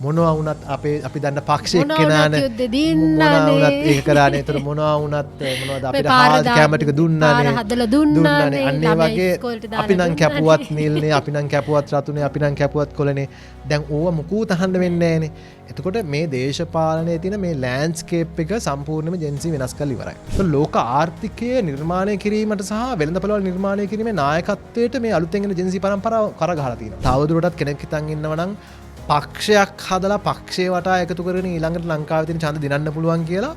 මොනවා වුණත් අපි දන්න පක්ෂ එක්කෙනානේ මොනවා වුණත් ඒක කරානේ. ඒතර මොනවා වුණත් මොනවද අපිට හාල් කැම ටික දුන්නානේ. හදලා දුන්නානේ. අන්න ඒ වගේ අපි නම් කැපුවත් නිල්නේ, අපි නම් කැපුවත් රතුනේ, අපි නම් කැපුවත් කොළනේ. දැන් ඕව මුකුත් අහන්න වෙන්නේ නැහනේ. එතකොට මේ දේශපාලනයේ තියෙන මේ ලෑන්ඩ්ස්කේප් එක සම්පූර්ණයෙන්ම ජෙන්සි වෙනස් කරලා ඉවරයි. ඒක ලෝක ආර්ථිකය නිර්මාණය කිරීමට සහ වෙළඳපොළවල් නිර්මාණය කිරීමේ නායකත්වයට මේ අලුතෙන් එන ජෙන්සි පරම්පරාව කරගහලා තියෙනවා. තවදුරටත් කෙනෙක් හිතන් ඉන්නවා නම් පක්ෂයක් හදලා පක්ෂේ වටා එකතු කරගෙන ඊළඟට ලංකාවේ තියෙන ඡන්ද දිනන්න පුළුවන් කියලා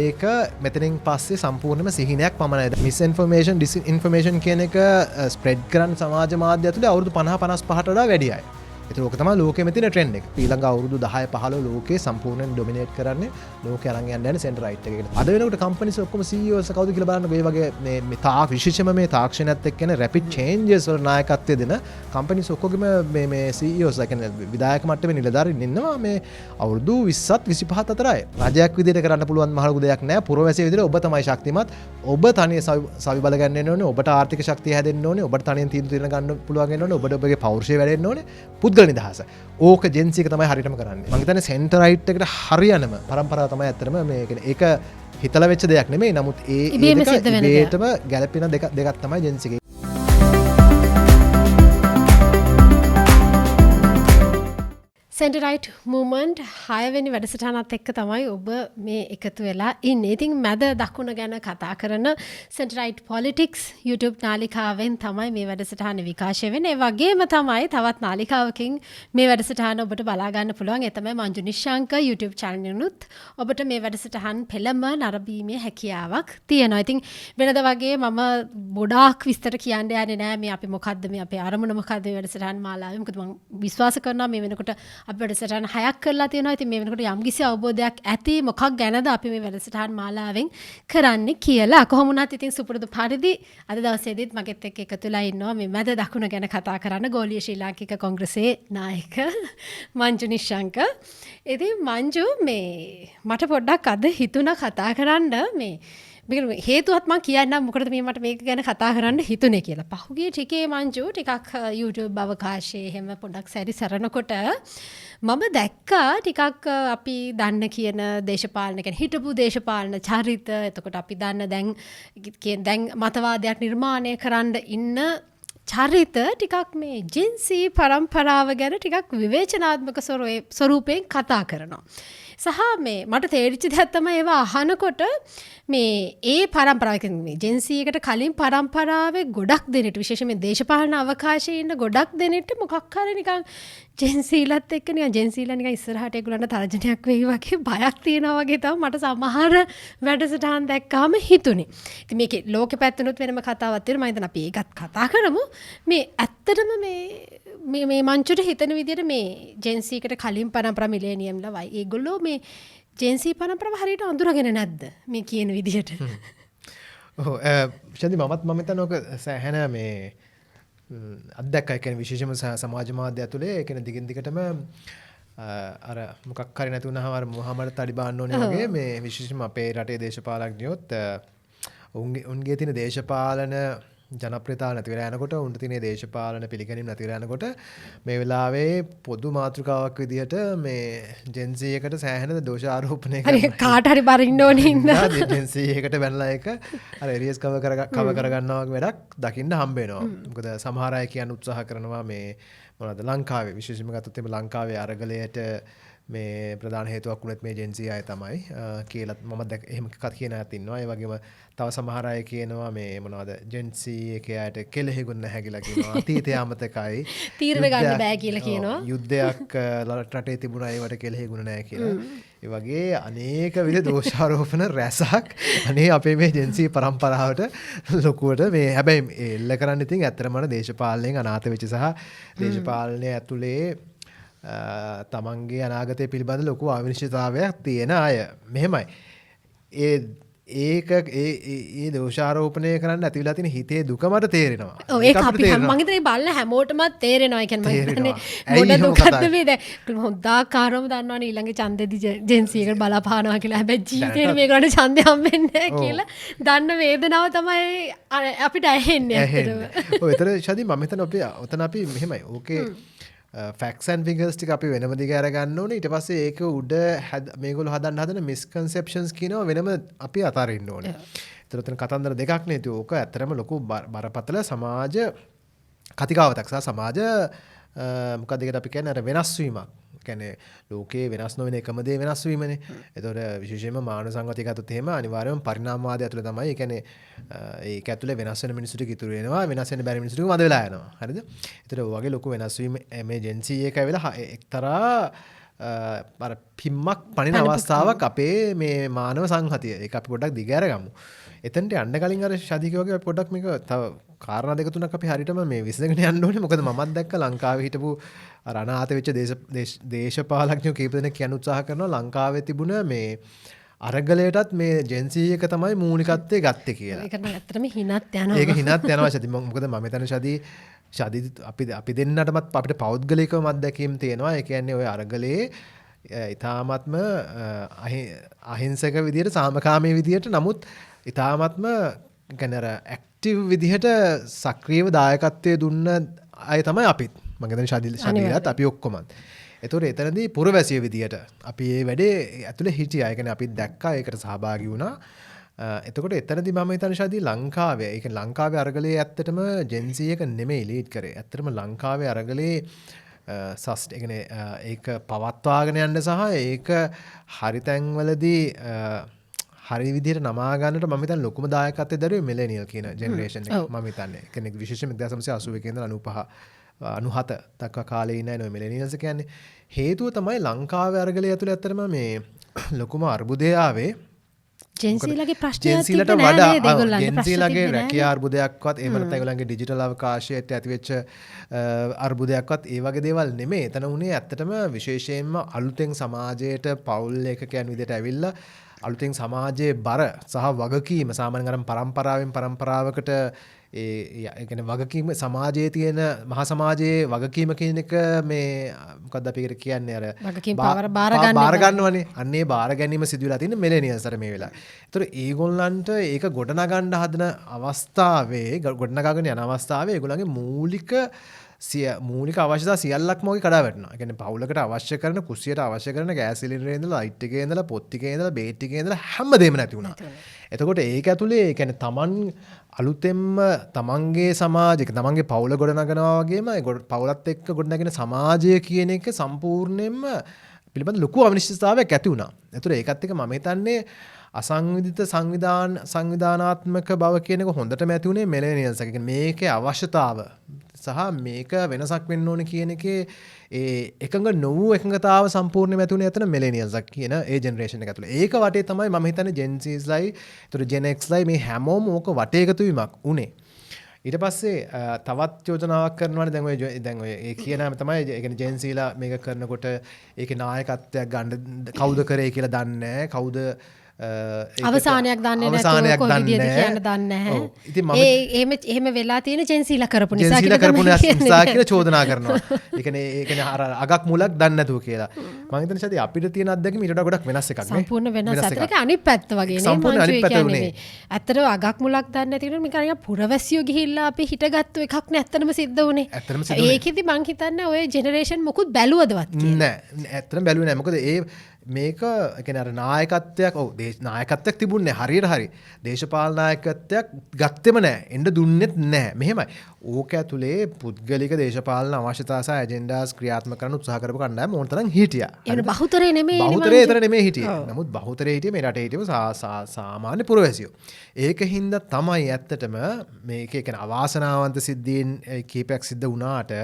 ඒක මෙතනින් පස්සේ සම්පූර්ණයෙන්ම සිහිනයක් පමණයි. මිස් ඉන්ෆර්මේෂන් ඩිස් ඉන්ෆර්මේෂන් කියන එක ස්ප්‍රෙඩ් කරන සමාජ මාධ්‍ය ඇතුලේ අවුරුදු 50-55ට වඩා වැඩි අය. ඒක තමයි ලෝකෙම තියෙන ට්‍රෙන්ඩ් එක. ඊළඟ අවුරුදු 10-15 ලෝකේ සම්පූර්ණයෙන් ඩොමිනේට් කරන්නේ ලෝකේ අරන් යන්න යන සෙන්ටර් රයිට් එකකට. අද වෙනකොට කම්පැනිස් ඔක්කොම CEOs කවුද කියලා බලන්න මේ වගේ මේ විශේෂයෙන්ම මේ තාක්ෂණයත් එක්ක එන රැපිඩ් චේන්ජස් වල නායකත්වය දෙන කම්පැනිස් ඔක්කොගෙම මේ CEOs කියන්නේ විධායක මට්ටමේ නිලධාරීන් ඉන්නවා මේ අවුරුදු 20ත් 25ත් අතරයි. රජයක් විදිහට කරන්න පුළුවන් මහලු දෙයක් නෑ. පුරවැසිය විදිහට ඔබ තමයි ශක්තිමත්. ඔබ තනිය සවි බල ගන්න ඕනේ. ඔබට ආර්ථික ශක්තිය හැදෙන්න ඕනේ. ඔබට තනියෙන් තීන්දුව ගන්න පුළුවන් වෙන්න ඕනේ. ඔබට ඔබගේ පෞරුෂය වැඩෙන්න ඕනේ. පුද්ගල නිදහස. ඕක ජෙන්සි එක තමයි හරියටම කරන්නේ. මම හිතන්නේ සෙන්ටර් රයිට් එකට හරියනම පරම්පරාව තමයි ඇත්තටම මේ කියන්නේ ඒක හිතලා වෙච්ච දෙයක් නෙමෙයි. නමුත් ඒ ඉබේටම ගැළපෙන දෙකක් තමයි ජෙන්සි එකේ. සෙන්ටර් රයිට් මූව්මන්ට් 6 වෙනි වැඩසටහනත් එක්ක තමයි ඔබ මේ එකතු වෙලා ඉන්නේ. ඉතින් මැද දකුණ ගැන කතා කරන සෙන්ටර් රයිට් පොලිටික්ස් YouTube නාලිකාවෙන් තමයි මේ වැඩසටහන විකාශය වෙන්නේ. ඒ වගේම තමයි තවත් නාලිකාවකින් මේ වැඩසටහන ඔබට බලා ගන්න පුළුවන්. ඒ තමයි මංජු නිශ්ශාංක YouTube channel එකනුත් ඔබට මේ වැඩසටහන් පෙළම නරඹීමේ හැකියාවක් තියෙනවා. ඉතින් වෙනද වගේ මම ගොඩාක් විස්තර කියන්න යන්නේ නැහැ. මේ අපි මොකද්ද මේ අපේ අරමුණ මොකද්ද මේ වැඩසටහන් මාලාවේ. මොකද මම විශ්වාස කරනවා මේ වෙනකොට අපි වැඩසටහන් 6ක් කරලා තියෙනවා. ඉතින් මේ වෙනකොට යම්කිසි අවබෝධයක් ඇති මොකක් ගැනද අපි මේ වැඩසටහන් මාලාවෙන් කරන්නේ කියලා. කොහොම වුණත් ඉතින් සුපුරුදු පරිදි අද දවසේදීත් මගෙත් එක්ක එකතු වෙලා ඉන්නවා මේ මැද දකුණ ගැන කතා කරන්න ගෝලීය ශ්‍රී ලාංකික කොංග්‍රසයේ නායක මංජු නිශ්ශංක. ඉතින් මංජු මේ මට පොඩ්ඩක් අද හිතුණා කතා කරන්න මේ හේතුවත් මම කියන්නම් මොකටද මේ මට මේක ගැන කතා කරන්න හිතුනේ කියලා. පහුගිය ටිකේ මංජු ටිකක් YouTube අවකාශයේ එහෙම පොඩ්ඩක් සැරිසරනකොට මම දැක්කා ටිකක් අපි දන්න කියන දේශපාලන කියන්නේ හිටපු දේශපාලන චරිත. එතකොට අපි දන්න දැන් මතවාදයක් නිර්මාණය කරන්න ඉන්න චරිත ටිකක් මේ ජෙන්සි පරම්පරාව ගැන ටිකක් විවේචනාත්මක ස්වරූපයෙන් කතා කරනවා. සහ මේ මට තේරිච්ච දෙයක් තමයි ඒවා අහනකොට මේ ඒ පරම්පරාව කියන්නේ ජෙන්සි එකට කලින් පරම්පරාවේ ගොඩක් දෙනෙට විශේෂයෙන්ම දේශපාලන අවකාශයේ ඉන්න ගොඩක් දෙනෙට මොකක් හරි නිකන් ජෙන්සිලත් එක්ක නිකන් ජෙන්සිලා නිකන් ඉස්සරහට ඒගොල්ලන්ට තර්ජනයක් වෙයි වගේ බයක් තියෙනවා වගේ තමයි මට සමහර වැඩසටහන් දැක්කාම හිතුනේ. ඉතින් මේකේ ලෝකෙ පැත්තනොත් වෙනම කතාවක් තියෙනවා. මම හිතන අපි ඒකත් කතා කරමු. මේ ඇත්තටම මේ මංචුට හිතන විදිහට මේ ජෙන්සි එකට කලින් පරම්පරා මිලේනියම්ලා වයි ඒගොල්ලෝ මේ ජෙන්සි පරම්පරාව හරියට අඳුරගෙන නැද්ද මේ කියන විදිහට? ඔව් ශාන්ති මම හිතන්නේ ඔක සෑහෙන මේ අත්දැකයි කියන්නේ විශේෂම සමාජ මාධ්‍ය ඇතුලේ ඒ කියන්නේ දිගින් දිගටම අර මොකක් හරි නැති වුණාම අර මොහමඩ් තලිබාන් ඕනේ වගේ මේ විශේෂම අපේ රටේ දේශපාලඥයොත් උන්ගේ තියෙන දේශපාලන ජනප්‍රියතාව නැති වෙලා යනකොට උන්ට තියෙන දේශපාලන පිළිගැනීම නැති වෙලා යනකොට මේ වෙලාවේ පොදු මාතෘකාවක් විදිහට මේ ජෙන්සි එකට සෑහෙන දෝෂ ආරෝපණය කරනවා. කාට හරි බරින්න ඕනේ ඉඳලා ජෙන්සි එකට බැනලා එක අර එරියස් කව කරගන්නවා වගේ වැඩක් දකින්න හම්බ වෙනවා. මොකද සමහර අය කියන්න උත්සාහ කරනවා මේ මොනවද ලංකාවේ විශේෂයෙන්ම ගත්තොත් එimhe ලංකාවේ අරගලයට මේ ප්‍රධාන හේතුවක් වුණත් මේ ජෙන්සි අය තමයි කියලා මම එහෙම කියන අයත් ඉන්නවා. ඒ වගේම තව සමහර අය කියනවා මේ මොනවද ජෙන්සි එකේ අයට කෙලෙහිගුණ නැහැ කියලා කියනවා. අතීතය අමතකයි. තීරණ ගන්න බෑ කියලා කියනවා. යුද්ධයක් රටේ තිබුණා ඒවට කෙලෙහිගුණ නැහැ කියලා. ඒ වගේ අනේක විද දෝෂාරෝපණ රැසක් අනේ අපේ මේ ජෙන්සි පරම්පරාවට ලොකුවට මේ හැබැයි එල්ල කරන්න ඉතින් ඇත්තටම දේශපාලනයෙන් අනාථ වෙච්ච සහ දේශපාලනය ඇතුලේ තමන්ගේ අනාගතය පිළිබඳ ලොකු අවිනිශ්චිතතාවයක් තියෙන අය මෙහෙමයි. ඒ දෝෂාරෝපණය කරන්න ඇති වෙලා තියෙන හිතේ දුක මට තේරෙනවා. ඔව් ඒක අපි මම හිතන්නේ බලන හැමෝටම තේරෙනවා. ඒ කියන්නේ මම හිතන්නේ මොන දුකද මේ දැන් හොඳාකාරවම දන්නවනේ ඊළඟ ඡන්දෙදි ජෙන්සි එකට බලාපානවා කියලා. හැබැයි ජීවිතේට මේකට ඡන්දය හම්බෙන්නේ නැහැ කියලා දන්න වේදනාව තමයි අපිට ඇහෙන්නේ ඇත්තටම. ඔය විතර ශාදී මම හිතන්නේ අපි මෙහෙමයි. ඕකේ ෆැක්සන් ෆිගර්ස් ටික අපි වෙනම දිග අරගන්න ඕනේ. ඊට පස්සේ ඒක උඩ මේගොල්ලෝ හදන්න හදන මිස්කන්සෙප්ෂන්ස් කියනවා වෙනම අපි අතාරින්න ඕනේ. ඒතර උතන කතන්දර දෙකක් නේ. ඒක ඕක ඇත්තටම ලොකු බරපතල සමාජ කතිකාවතක් සහ සමාජ මොකක්ද ඒකට අපි කියන්නේ අර වෙනස් වීමක්. කියන්නේ ලෝකේ වෙනස් නොවන එකම දේ වෙනස් වීමනේ. ඒතකොට විශේෂයෙන්ම මානව සංගතිය ගත්තොත් එහෙම අනිවාර්යයෙන්ම පරිණාමවාදය ඇතුළේ තමයි. ඒ කියන්නේ ඒක ඇතුළේ වෙනස් වෙන මිනිස්සුට ඉතුරු වෙනවා. වෙනස් වෙන්න බැරි මිනිස්සුට මද වෙලා යනවා. හරිද? ඒතකොට ඔය වගේ ලොකු වෙනස් වීම මේ ජෙන්සි එක ඇවිල්ලා එක්තරා අර පිම්මක් පනින අවස්ථාවක් අපේ මේ මානව සංහතිය. ඒක අපි පොඩ්ඩක් දිග අරගමු. එතනට යන්න කලින් අර ශාදික වගේ අපි පොඩ්ඩක් මේක තව කාරණා දෙක තුනක් අපි හරියටම මේ විසඳගෙන යන්න ඕනේ. මොකද මමත් දැක්ක ලංකාවේ හිටපු අර අනාථ වෙච්ච දේශපාලඥයෝ කීප දෙනෙක් කියන්න උත්සාහ කරනවා ලංකාවේ තිබුණ මේ අරගලයටත් මේ ජෙන්සි එක තමයි මූලිකත්වයේ ගත්තේ කියලා. ඒක නම් ඇත්තටම හිනත් යනවා. ඒක හිනත් යනවා ශාදි. මොකද මම හිතන්නේ ශාදි අපි දෙන්නටමත් අපිට පෞද්ගලිකවම අත්දැකීම් තියෙනවා. ඒ කියන්නේ ওই අරගලයේ ඊ타මත්ම අහිංසක විදියට සාමකාමී විදියට නමුත් ඊ타මත්ම කියන්නේ අර ඇක්ටිව් විදිහට සක්‍රියව දායකත්වයේ දුන්න අය තමයි අපිත්. මම හිතන්නේ ශාදිලත් අපි ඔක්කොමත්. ඒතකොට එතනදී පුරවැසිය විදියට අපි මේ වැඩේ ඇතුලේ හිටියා. ඒ කියන්නේ අපි දැක්කා ඒකට සහභාගී වුණා. එතකොට එතනදී මම හිතන්නේ ශාදී ලංකාවේ ඒ කියන්නේ ලංකාවේ අරගලයේ ඇත්තටම ජෙන්සි එක නෙමෙයි ලීඩ් කරේ. ඇත්තටම ලංකාවේ අරගලයේ ඒක පවත්වාගෙන යන්න සහ ඒක හරි තැන්වලදී හරි විදිහට නමා ගන්නට මම හිතන්නේ ලොකුම දායකත්වයේ දරුවේ මිලෙනියල් කියන ජෙනරේෂන් එක මම හිතන්නේ. කෙනෙක් විශේෂයෙන්ම 1981 ඉඳලා 97 දක්වා කාලේ ඉන්න අය මිලෙනියල්ස් කියන්නේ. හේතුව තමයි ලංකාවේ අරගලය ඇතුළේ ඇත්තටම මේ ලොකුම අර්බුදය ආවේ ජෙන්සිලගේ ප්‍රශ්නයක් ජෙන්සිලට වඩා ජෙන්සිලගේ රැකියා අර්බුදයක්වත් එහෙම නැත්නම් ඒගොල්ලන්ගේ ඩිජිටල් අවකාශයට ඇතිවෙච්ච අර්බුදයක්වත් ඒ වගේ දේවල් නෙමෙයි. එතන උනේ ඇත්තටම විශේෂයෙන්ම අලුතෙන් සමාජයට පෞල් ඒකකයන් විදිහට ඇවිල්ලා අලුතෙන් සමාජයේ බර සහ වගකීම සාමාන්‍යයෙන් අරන් පරම්පරාවෙන් පරම්පරාවකට ඒ කියන්නේ වගකීම සමාජයේ තියෙන මහා සමාජයේ වගකීම කියන එක මේ මොකක්ද අපි ඒකට කියන්නේ අර වගකීම් බාර ගන්නවනේ. අන්නේ බාර ගැනීම සිදු වෙලා තියෙන මිලෙනියල්ස් අර මේ වෙලාවේ. ඒතර ඒගොල්ලන්ට ඒක ගොඩනගන්න හදන අවස්ථාවේ ගොඩනගාගෙන යන අවස්ථාවේ ඒගොල්ලන්ගේ මූලික අවශ්‍යතා සියල්ලක්ම ඔගේ කඩා වැටෙනවා. ඒ කියන්නේ පවුලකට අවශ්‍ය කරන කුස්සියට අවශ්‍ය කරන ගෑස් සිලින්ඩරේ ඉඳලා ලයිට් එකේ ඉඳලා පොත් එකේ ඉඳලා බේට් එකේ ඉඳලා හැමදේම නැති වුණා. එතකොට ඒක ඇතුලේ ඒ කියන්නේ Taman අලුතෙන්ම තමන්ගේ සමාජයක තමන්ගේ පවුල ගොඩනගනවා වගේම පවුලත් එක්ක ගොඩනගෙන සමාජය කියන එක සම්පූර්ණයෙන්ම පිළිබඳ ලොකු අනිශ්චිතතාවයක් ඇති වුණා. ඒතර ඒකත් එක්ක මම හිතන්නේ අසංවිධිත සංවිධානාත්මක බව කියන එක හොඳටම ඇති වුණේ මිලෙනියල්ස් එක. මේකේ අවශ්‍යතාව සහ මේක වෙනසක් වෙන්න ඕනේ කියන එකේ ඒ එකඟ නොවූ එකඟතාව සම්පූර්ණයෙන්ම ඇති වුණේ එතන මිලෙනියල්ස් කියන ඒ ජෙනරේෂන් එක ඇතුළේ. ඒක වටේ තමයි මම හිතන්නේ ජෙන්සීස්ලයි, ඒතර ජෙන් එක්ස්ලයි මේ හැමෝම ඕක වටේ එකතු වීමක් උනේ. ඊට පස්සේ තවත් යෝජනාවක් කරනවානේ දැන් ඔය ඒ කියනම තමයි ඒ කියන්නේ ජෙන්සීලා මේක කරනකොට ඒකේ නායකත්වයක් ගන්න කවුද කරේ කියලා දන්නේ නැහැ. කවුද අවසානයක් දන්නේ නැතුව කොහොමද කියන්න දන්නේ නැහැ. එහෙම වෙලා තියෙන ජෙන්සිලා කරපු නිසා කියලා චෝදනා කරනවා. ඒ කියන්නේ අර අගක් මුලක් දන්නේ නැතුව කියලා. මම හිතන්නේ ශාදී අපිට තියෙන අත්දැකීම ඊට වඩා ගොඩක් වෙනස් එකක් නේ. සම්පූර්ණ වෙනස්. අතට අනිත් පැත්ත වගේ නේ. සම්පූර්ණ අනිත් පැත්ත උනේ. ඇත්තට අගක් මුලක් දන්නේ නැති කෙනෙක් නිකන් පුරවැසියෝ ගිහිල්ලා අපි හිටගත්තු එකක් නේ ඇත්තටම සිද්ධ වුනේ. ඒකෙදි මං හිතන්නේ ඔය ජෙනරේෂන් මොකුත් බැලුවදවත් කියලා. නෑ. ඇත්තටම බැලුවේ නෑ. මොකද මේක කියන්නේ අර නායකත්වයක් නායකත්වයක් තිබුණේ හරියට හරි. දේශපාලන නායකත්වයක් ගත්තෙම නැහැ. එන්න දුන්නෙත් නැහැ. මෙහෙමයි. ඕක ඇතුලේ පුද්ගලික දේශපාලන අවශ්‍යතා සහ ඇජෙන්ඩාස් ක්‍රියාත්මක කරන්න උත්සාහ කරපු කණ්ඩායම ඕන තරම් හිටියා. ඒක බහුතරේ නෙමෙයි. බහුතරේ ඒතර නෙමෙයි හිටියේ. නමුත් බහුතරේ හිටියේ මේ රටේ හිටියව සාමාන්‍ය පුරවැසියෝ. ඒකින්ද තමයි ඇත්තටම මේක කියන්නේ අවාසනාවන්ත සිද්ධීන් කීපයක් සිද්ධ වුණාට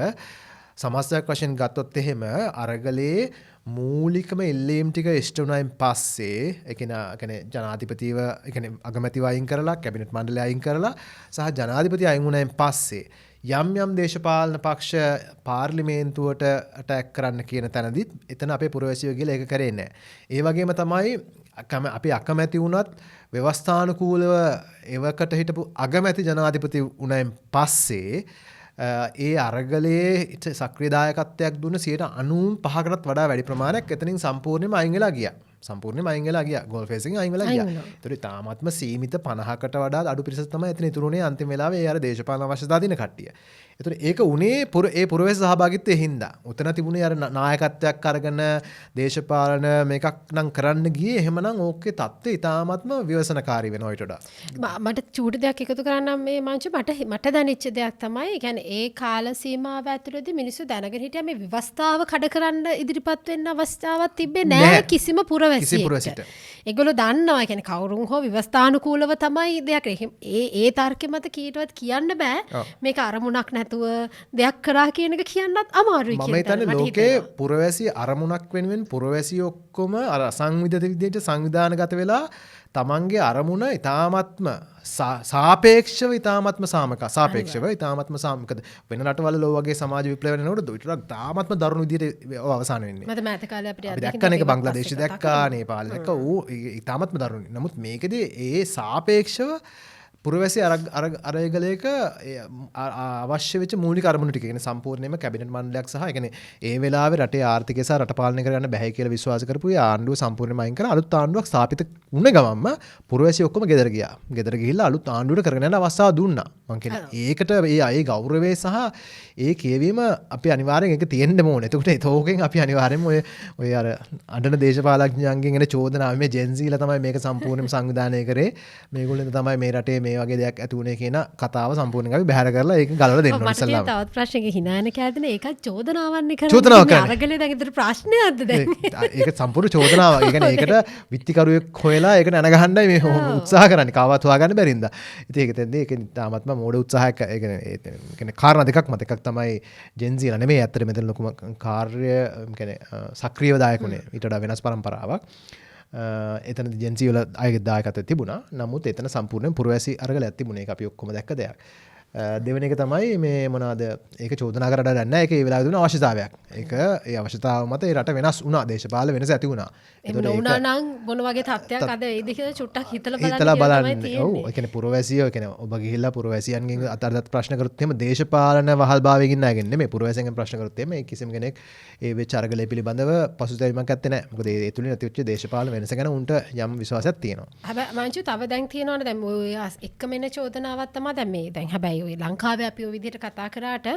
සමස්තයක් වශයෙන් ගත්තොත් එහෙම අරගලේ මූලිකම එල්ලීම් ටික ඉෂ්ට වුණායින් පස්සේ ඒ කියන්නේ ජනාධිපතිව ඒ කියන්නේ අගමැතිව අයින් කරලා කැබිනට් මණ්ඩලය අයින් කරලා සහ ජනාධිපති අයින් වුණායින් පස්සේ යම් දේශපාලන පක්ෂ පාර්ලිමේන්තුවට ඇටැක් කරන්න කියන තැනදිත් එතන අපේ පුරවැසියෝ ගිහලා ඒක කරේ නැහැ. ඒ වගේම තමයි අපි අකමැති වුණත් ව්‍යවස්ථානුකූලව එවකට හිටපු අගමැති ජනාධිපති වුණායින් පස්සේ ඒ අරගලයේ සක්‍රීය දායකත්වයක් දුන්න 95%කටත් වඩා වැඩි ප්‍රමාණයක් එතනින් සම්පූර්ණයෙන්ම අයින් වෙලා ගියා. සම්පූර්ණයෙන්ම අයින් වෙලා ගියා. ගෝල් ෆේස් එකෙන් අයින් වෙලා ගියා. ඒතර තාමත්ම සීමිත 50කට වඩා අඩු පිරිසක් තමයි එතන ඉතුරුනේ අන්තිම වෙලාවේ ඒ අර දේශපාලන අවශ්‍යතා දින කට්ටිය. ඒතර ඒක උනේ ඒ පුරවැසි සහභාගීත්වයේ හින්දා. උතන තිබුණේ අර නායකත්වයක් අරගෙන දේශපාලන මේකක් නම් කරන්න ගියේ. එහෙමනම් ඕකේ தත්ත්වය ඉතාමත්ම ව්‍යසනකාරී වෙනවා ඊට වඩා. මට චූටි දෙයක් එකතු කරන්නම් මේ මංචු මට දැනෙච්ච දෙයක් තමයි. ඒ කියන්නේ ඒ කාල සීමාව ඇතුළතදී මිනිස්සු දැනගෙන හිටියා මේ ව්‍යවස්ථාව කඩ කරන්න ඉදිරිපත් වෙන්න අවස්ථාවක් තිබ්බේ නැහැ කිසිම පුරවැසියෙක්. ඒගොල්ලෝ දන්නවා. ඒ කියන්නේ කවුරුන් හෝ ව්‍යවස්ථානුකූලව තමයි දෙයක්. ඒ තර්කෙ මත කීටවත් කියන්න බෑ. මේක අරමුණක් නැතුව දෙයක් කරා කියන එක කියන්නත් අමාරුයි කියලා. මම හිතන්නේ ලෝකේ පුරවැසි අරමුණක් වෙනුවෙන් පුරවැසි ඔක්කොම අර සංවිධිත විදිහට සංවිධානගත වෙලා තමන්ගේ අරමුණ ඉතාමත්ම සාපේක්ෂව ඉතාමත්ම සාපේක්ෂව ඉතාමත්ම සාමකද වෙන රටවල ලෝ වගේ සමාජ විප්ලවය වෙනකොට ඊටත් තාමත්ම දරුණු විදිහට අවසන් වෙන්නේ. මට මෑත කාලේ අපිට දැක්කන එක බංග්ලාදේශ දැක්කා, නේපාල දැක්කා. ඌ ඉතාමත්ම දරුණුයි. නමුත් මේකදී ඒ සාපේක්ෂව පුරවැසි අරගලයක අවශ්‍ය වෙච්ච මූලික අරමුණු ටික කියන්නේ සම්පූර්ණයෙන්ම කැබිනට් මණ්ඩලයක් සහ ඒ කියන්නේ ඒ වෙලාවේ රටේ ආර්ථිකය සහ රට පාලනය කරගන්න බැහැ කියලා විශ්වාස කරපු ඒ ආණ්ඩුව සම්පූර්ණයෙන්ම අයින් කරලා අලුත් ආණ්ඩුවක් ස්ථාපිත වුණ ගමන්ම පුරවැසි ඔක්කොම ගෙදර ගියා. ගෙදර ගිහිල්ලා අලුත් ආණ්ඩුවට කරගෙන යන අවස්ථාව දුන්නා. මම කියන්නේ ඒකට ඒ ගෞරවය සහ ඒ කියවීම අපි අනිවාර්යෙන් ඒක තියෙන්න ඕනේ. එතකොට ඒතෝකෙන් අපි අනිවාර්යෙන්ම ඔය අර අඬන දේශපාලඥයන්ගෙන් එන චෝදනාව මේ ජෙන්සීලා තමයි මේක සම්පූර්ණයෙන්ම සංවිධානය කරේ. මේගොල්ලෝ තමයි මේ රටේ මේ වගේ දෙයක් ඇති වුණේ කියන කතාව සම්පූර්ණයෙන් අපි බැහැර කරලා ඒක ගලවලා දෙන්න ඕනේ ඉස්සල්ලාම. මට තවත් ප්‍රශ්නයක හිනාන කෑදෙන ඒකත් චෝදනාවන්නේ කරන්නේ. අරගලේ දැන් ඉතින් ප්‍රශ්නයක්ද දැන්? ඒක සම්පූර්ණ චෝදනාවක්. ඒ කියන්නේ ඒකට විත්තිකරුවෙක් හොයලා ඒක නනගහන්නයි මේ උත්සාහ කරන්නේ. කාවත් හොයාගන්න බැරි හින්දා. ඉතින් ඒක තෙන්දී ඒක තාමත්ම මෝඩ උත්සාහයක්. ඒ කියන්නේ කාරණා දෙකක් මත එකක් තමයි ජෙන්සීලා නෙමෙයි ඇත්තට මෙතන ලොකුම කාර්ය කියන්නේ සක්‍රීයව දායකුනේ ඊට වඩා වෙනස් පරම්පරාවක්. එතන ජෙන්සී වල අයගේ දායකත්වය තිබුණා. නමුත් එතන සම්පූර්ණයෙන් පුරවැසි අරගලයක් තිබුණේ. ඒක අපි ඔක්කොම දැක්ක දෙයක්. දෙවෙනි එක තමයි මේ මොනවාද ඒක චෝදනා කරලා දන්නේ නැහැ. ඒක ඒ වෙලාවේ දුන්න අවශ්‍යතාවයක්. ඒක ඒ අවශ්‍යතාව මත ඒ රට වෙනස් වුණා. දේශපාලන වෙනස ඇති වුණා. ඒක වුණා නම් මොන වගේ තත්ත්වයක් අද ඒද කියලා චුට්ටක් හිතලා බලන්න. ඔව් ඒ කියන්නේ පුරවැසියෝ කියන්නේ ඔබ ගිහිල්ලා පුරවැසියන්ගෙන් අතරදත් ප්‍රශ්න කරොත් එහෙම දේශපාලන වහල්භාවයකින් නෑගෙන නෙමෙයි පුරවැසියන්ගෙන් ප්‍රශ්න කරොත් එහෙම කිසිම කෙනෙක් ඒ වෙච්ච අරගලය පිළිබඳව පසුතැවීමක් ඇත්තේ නැහැ. මොකද ඒ තුලින් ඇති වෙච්ච දේශපාලන වෙනස ගැන උන්ට යම් විශ්වාසයක් තියෙනවා. හැබැයි මංචු තව දැන් තියෙනවනේ දැන් ඔය එක්කම එන චෝදනාවක් තමයි දැන් මේ දැන් හැබැයි ඔය ලංකාවේ අපි ඔය විදිහට කතා කරාට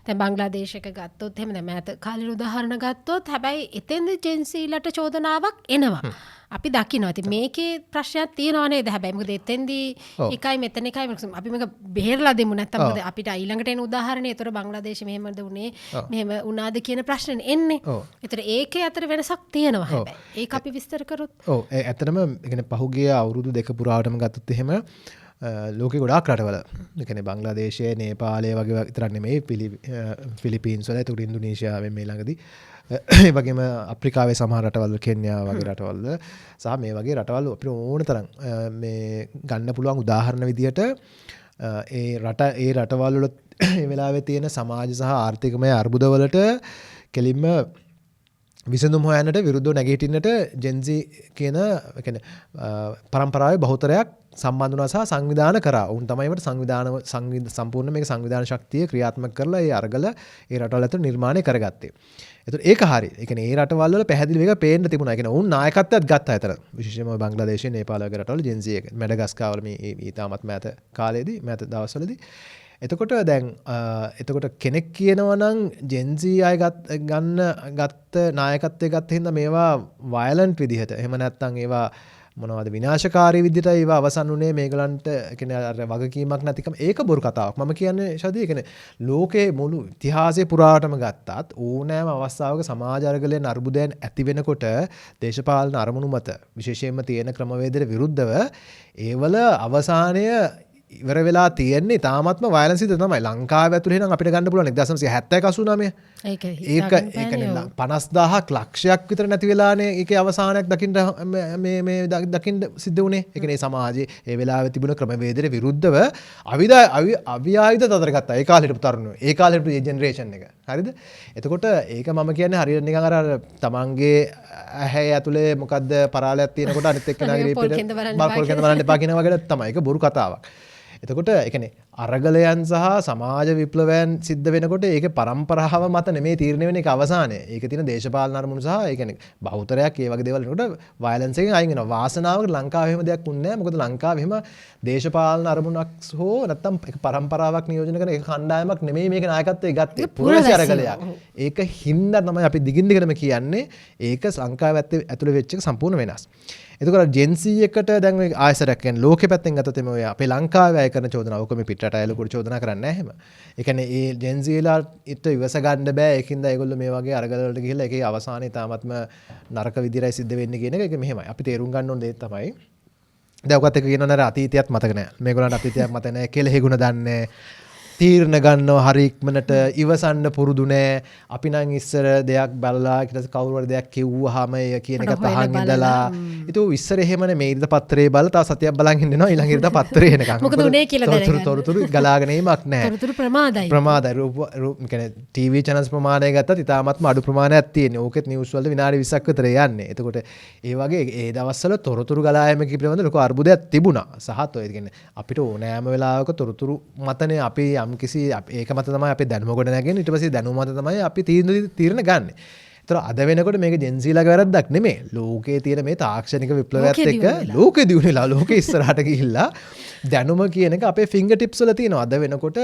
දැන් බංග්ලාදේශ එක ගත්තොත් එහෙම දැන් මෑත කාලේ උදාහරණ ගත්තොත් හැබැයි එතෙන්ද ජෙන්සීලට චෝදනාවක් එනවා. අපි දකිනවා. ඉතින් මේකේ ප්‍රශ්නයක් තියෙනව නේද? හැබැයි මොකද එතෙන්දී එකයි මෙතන එකයි අපි මේක බෙහෙරලා දෙමු නැත්තම් මොකද අපිට ඊළඟට එන උදාහරණේ ඒතර බංග්ලාදේශ මෙහෙමද උනේ මෙහෙම වුණාද කියන ප්‍රශ්නේ එන්නේ. ඒතර ඒකේ අතර වෙනසක් තියෙනවා හැබැයි. ඒක අපි විස්තර කරොත්. ඔව් ඒ ඇත්තටම يعني පහුගිය අවුරුදු දෙක පුරාවටම ගත්තොත් එහෙම ලෝකෙ ගොඩාක් රටවල ඒ කියන්නේ බංග්ලාදේශය, නේපාලය වගේ විතරක් නෙමෙයි ෆිලිපීන්ස් වල ඒතර ඉන්දුනීසියාවෙන් මේ ළඟදී ඒ වගේම අප්‍රිකාවේ සමහර රටවල් කෙන්යා වගේ රටවල් සහ මේ වගේ රටවල් අපිට ඕන තරම් මේ ගන්න පුළුවන් උදාහරණ විදියට ඒ රටවල් වල ඒ වෙලාවේ තියෙන සමාජ සහ ආර්ථිකමය අර්බුදවලට කෙලින්ම විසඳුම් හොයන්නට විරුද්ධව නැගිටින්නට ජෙන්සි කියන කියන්නේ පරම්පරාවේ බහුතරයක් සම්බන්ධ වුණා සහ සංවිධාන කරා. උන් තමයි ඒකට සම්පූර්ණ මේක සංවිධාන ශක්තිය ක්‍රියාත්මක කරලා ඒ අරගල ඒ රටවල් අතර නිර්මාණය කරගත්තේ. ඒතකොට ඒක හරි. ඒ කියන්නේ ඒ රටවල් වල පැහැදිලි වෙක පේන්න තිබුණා. ඒ කියන්නේ උන් නායකත්වයක් ගත්තා අතර. විශේෂයෙන්ම බංග්ලාදේශය, නේපාල වගේ රටවල ජෙන්සි එක මැඩගස්කාර් වල මේ ඊටමත් මෑත කාලේදී මෑත දවස්වලදී එතකොට දැන් එතකොට කෙනෙක් කියනවා නම් ජෙන්සි අය ගත්ත නායකත්වය ගත්ත හින්දා මේවා වයලන්ට් විදිහට එහෙම නැත්නම් ඒවා මොනවද විනාශකාරී විදිහට ඒවා අවසන් වුණේ මේගලන්ට කියන්නේ අර වගකීමක් නැතිකම ඒක බොරු කතාවක්. මම කියන්නේ ෂදී කියන්නේ ලෝකේ මුළු ඉතිහාසය පුරාටම ගත්තත් ඕනෑම අවස්ථාවක සමාජ අරගලයන් අර්බුදයන් ඇති වෙනකොට දේශපාලන අරමුණු මත විශේෂයෙන්ම තියෙන ක්‍රමවේදයට විරුද්ධව ඒවල අවසානය ඉවර වෙලා තියෙන්නේ තාමත්ම වයලන්ස් විදිහට තමයි. ලංකාව ඇතුලේ නම් අපිට ගන්න පුළුවන් 1970 89 ඒක 50000ක් ලක්ෂයක් විතර නැති වෙලානේ ඒකේ අවසානයක් දකින්න මේ දකින්න සිද්ධ වුණේ. ඒ කියන්නේ සමාජයේ ඒ වෙලාවේ තිබුණ ක්‍රමවේදයට විරුද්ධව අවිආයුධ තතර ගත්තා. ඒ කාලේ හිටපු තරුණයෝ. ඒ කාලේ හිටපු ජෙනරේෂන් එක. හරිද? එතකොට ඒක මම කියන්නේ හරියට නිකන් අර තමන්ගේ ඇහැ ඇතුලේ මොකද්ද පරාලයක් තියෙනකොට අනිත් එක්කෙනාගේ රිපීට් බල්පොල් කෙන්ද බලන්න එපා කියන වගේ තමයි. ඒක බොරු කතාවක්. එතකොට ඒ කියන්නේ අරගලයන් සහ සමාජ විප්ලවයන් සිද්ධ වෙනකොට ඒක පරම්පරාව මත නෙමෙයි තීරණය වෙන එක අවසානයේ. ඒක තියෙන දේශපාලන අරමුණු සහ ඒ කියන්නේ බහුතරයක් ඒ වගේ දේවල් වෙනකොට වයලන්ස් එකෙන් අයින් වෙනවා. වාසනාවකට ලංකාවේ එහෙම දෙයක් වුණේ නැහැ. මොකද ලංකාවේ එහෙම දේශපාලන අරමුණක් හෝ නැත්තම් ඒක පරම්පරාවක් නියෝජනය කරන ඒක කණ්ඩායමක් නෙමෙයි මේක නායකත්වයේ ගත්තේ. පුරවැසි අරගලයක්. ඒක හින්දා තමයි අපි දිගින් දිගටම කියන්නේ ඒක ලංකාවේ ඇතුළේ වෙච්ච එක සම්පූර්ණ වෙනස්. එතකොට ජෙන්සී එකට දැන් ඔය ආයසරයක් කියන්නේ ලෝකෙ පැත්තෙන් ගත්තොත් එමේ ඔය අපේ ලංකාවේ අය කරන චෝදනාව ඔක මේ පිටරට අය ලොකුට චෝදනා කරන්නේ නැහැ එහෙම. ඒ කියන්නේ ඒ ජෙන්සීලා ඉත ඉවස ගන්න බෑ ඒකින්ද ඒගොල්ලෝ මේ වගේ අරගල වලට ගිහිල්ලා ඒකේ අවසානයේ තාමත්ම නරක විදිහටයි සිද්ධ වෙන්නේ කියන එක ඒක මෙහෙමයි. අපි තේරුම් ගන්න ඕන දේ තමයි දැන් ඔකත් එක කියනවා නේද අතීතයත් මතක නැහැ. මේගොල්ලන්ට අතීතයක් මතක නැහැ. කෙලෙහිගුණ දන්නේ තීරණ ගන්නවා හරි ඉක්මනට ඉවසන්න පුරුදු නෑ. අපි නම් ඉස්සර දෙයක් බලලා ඊට පස්සේ කවුරු හරි දෙයක් කිව්වහම ඒ කියන එකත් අහන් ඉඳලා ඒක ඉස්සර එහෙමනේ මේ ඉරිදා පත්‍රේ බලලා තව සතියක් බලන් ඉන්නවා ඊළඟ ඉරිදා පත්‍රේ එනකන්. මොකද උනේ කියලා දැනගන්න. තොරතුරු ගලාගෙන ඒමක් නෑ. තොරතුරු ප්‍රමාදයි. ප්‍රමාදයි. රූප කියන්නේ ටීවී channels ප්‍රමාණය ගත්තත් ඉතාමත්ම අඩු ප්‍රමාණයක් තියෙනවා. ඕකෙත් නිවුස් වලට විනාඩි 20ක් විතර යන්නේ. එතකොට ඒ වගේ ඒ දවස්වල තොරතුරු ගලා යෑම පිළිබඳව ලොකු අර්බුදයක් තිබුණා. සහත් ඔය කියන්නේ අපිට ඕනෑම වෙලාවක තොරතුරු මතනේ අපි කිසි ඒක මත තමයි අපි දැනුම ගොඩ නැගෙන්නේ ඊට පස්සේ දැනුම මත තමයි අපි තීරණ ගන්න. ඒතර අද වෙනකොට මේක ජෙන්සීලාගේ වැරද්දක් නෙමෙයි. ලෝකයේ තියෙන මේ තාක්ෂණික විප්ලවයත් එක්ක ලෝකෙ දියුණුලා ලෝකෙ ඉස්සරහට ගිහිල්ලා දැනුම කියන එක අපේ ෆින්ගර් ටිප්ස් වල තියෙනවා. අද වෙනකොට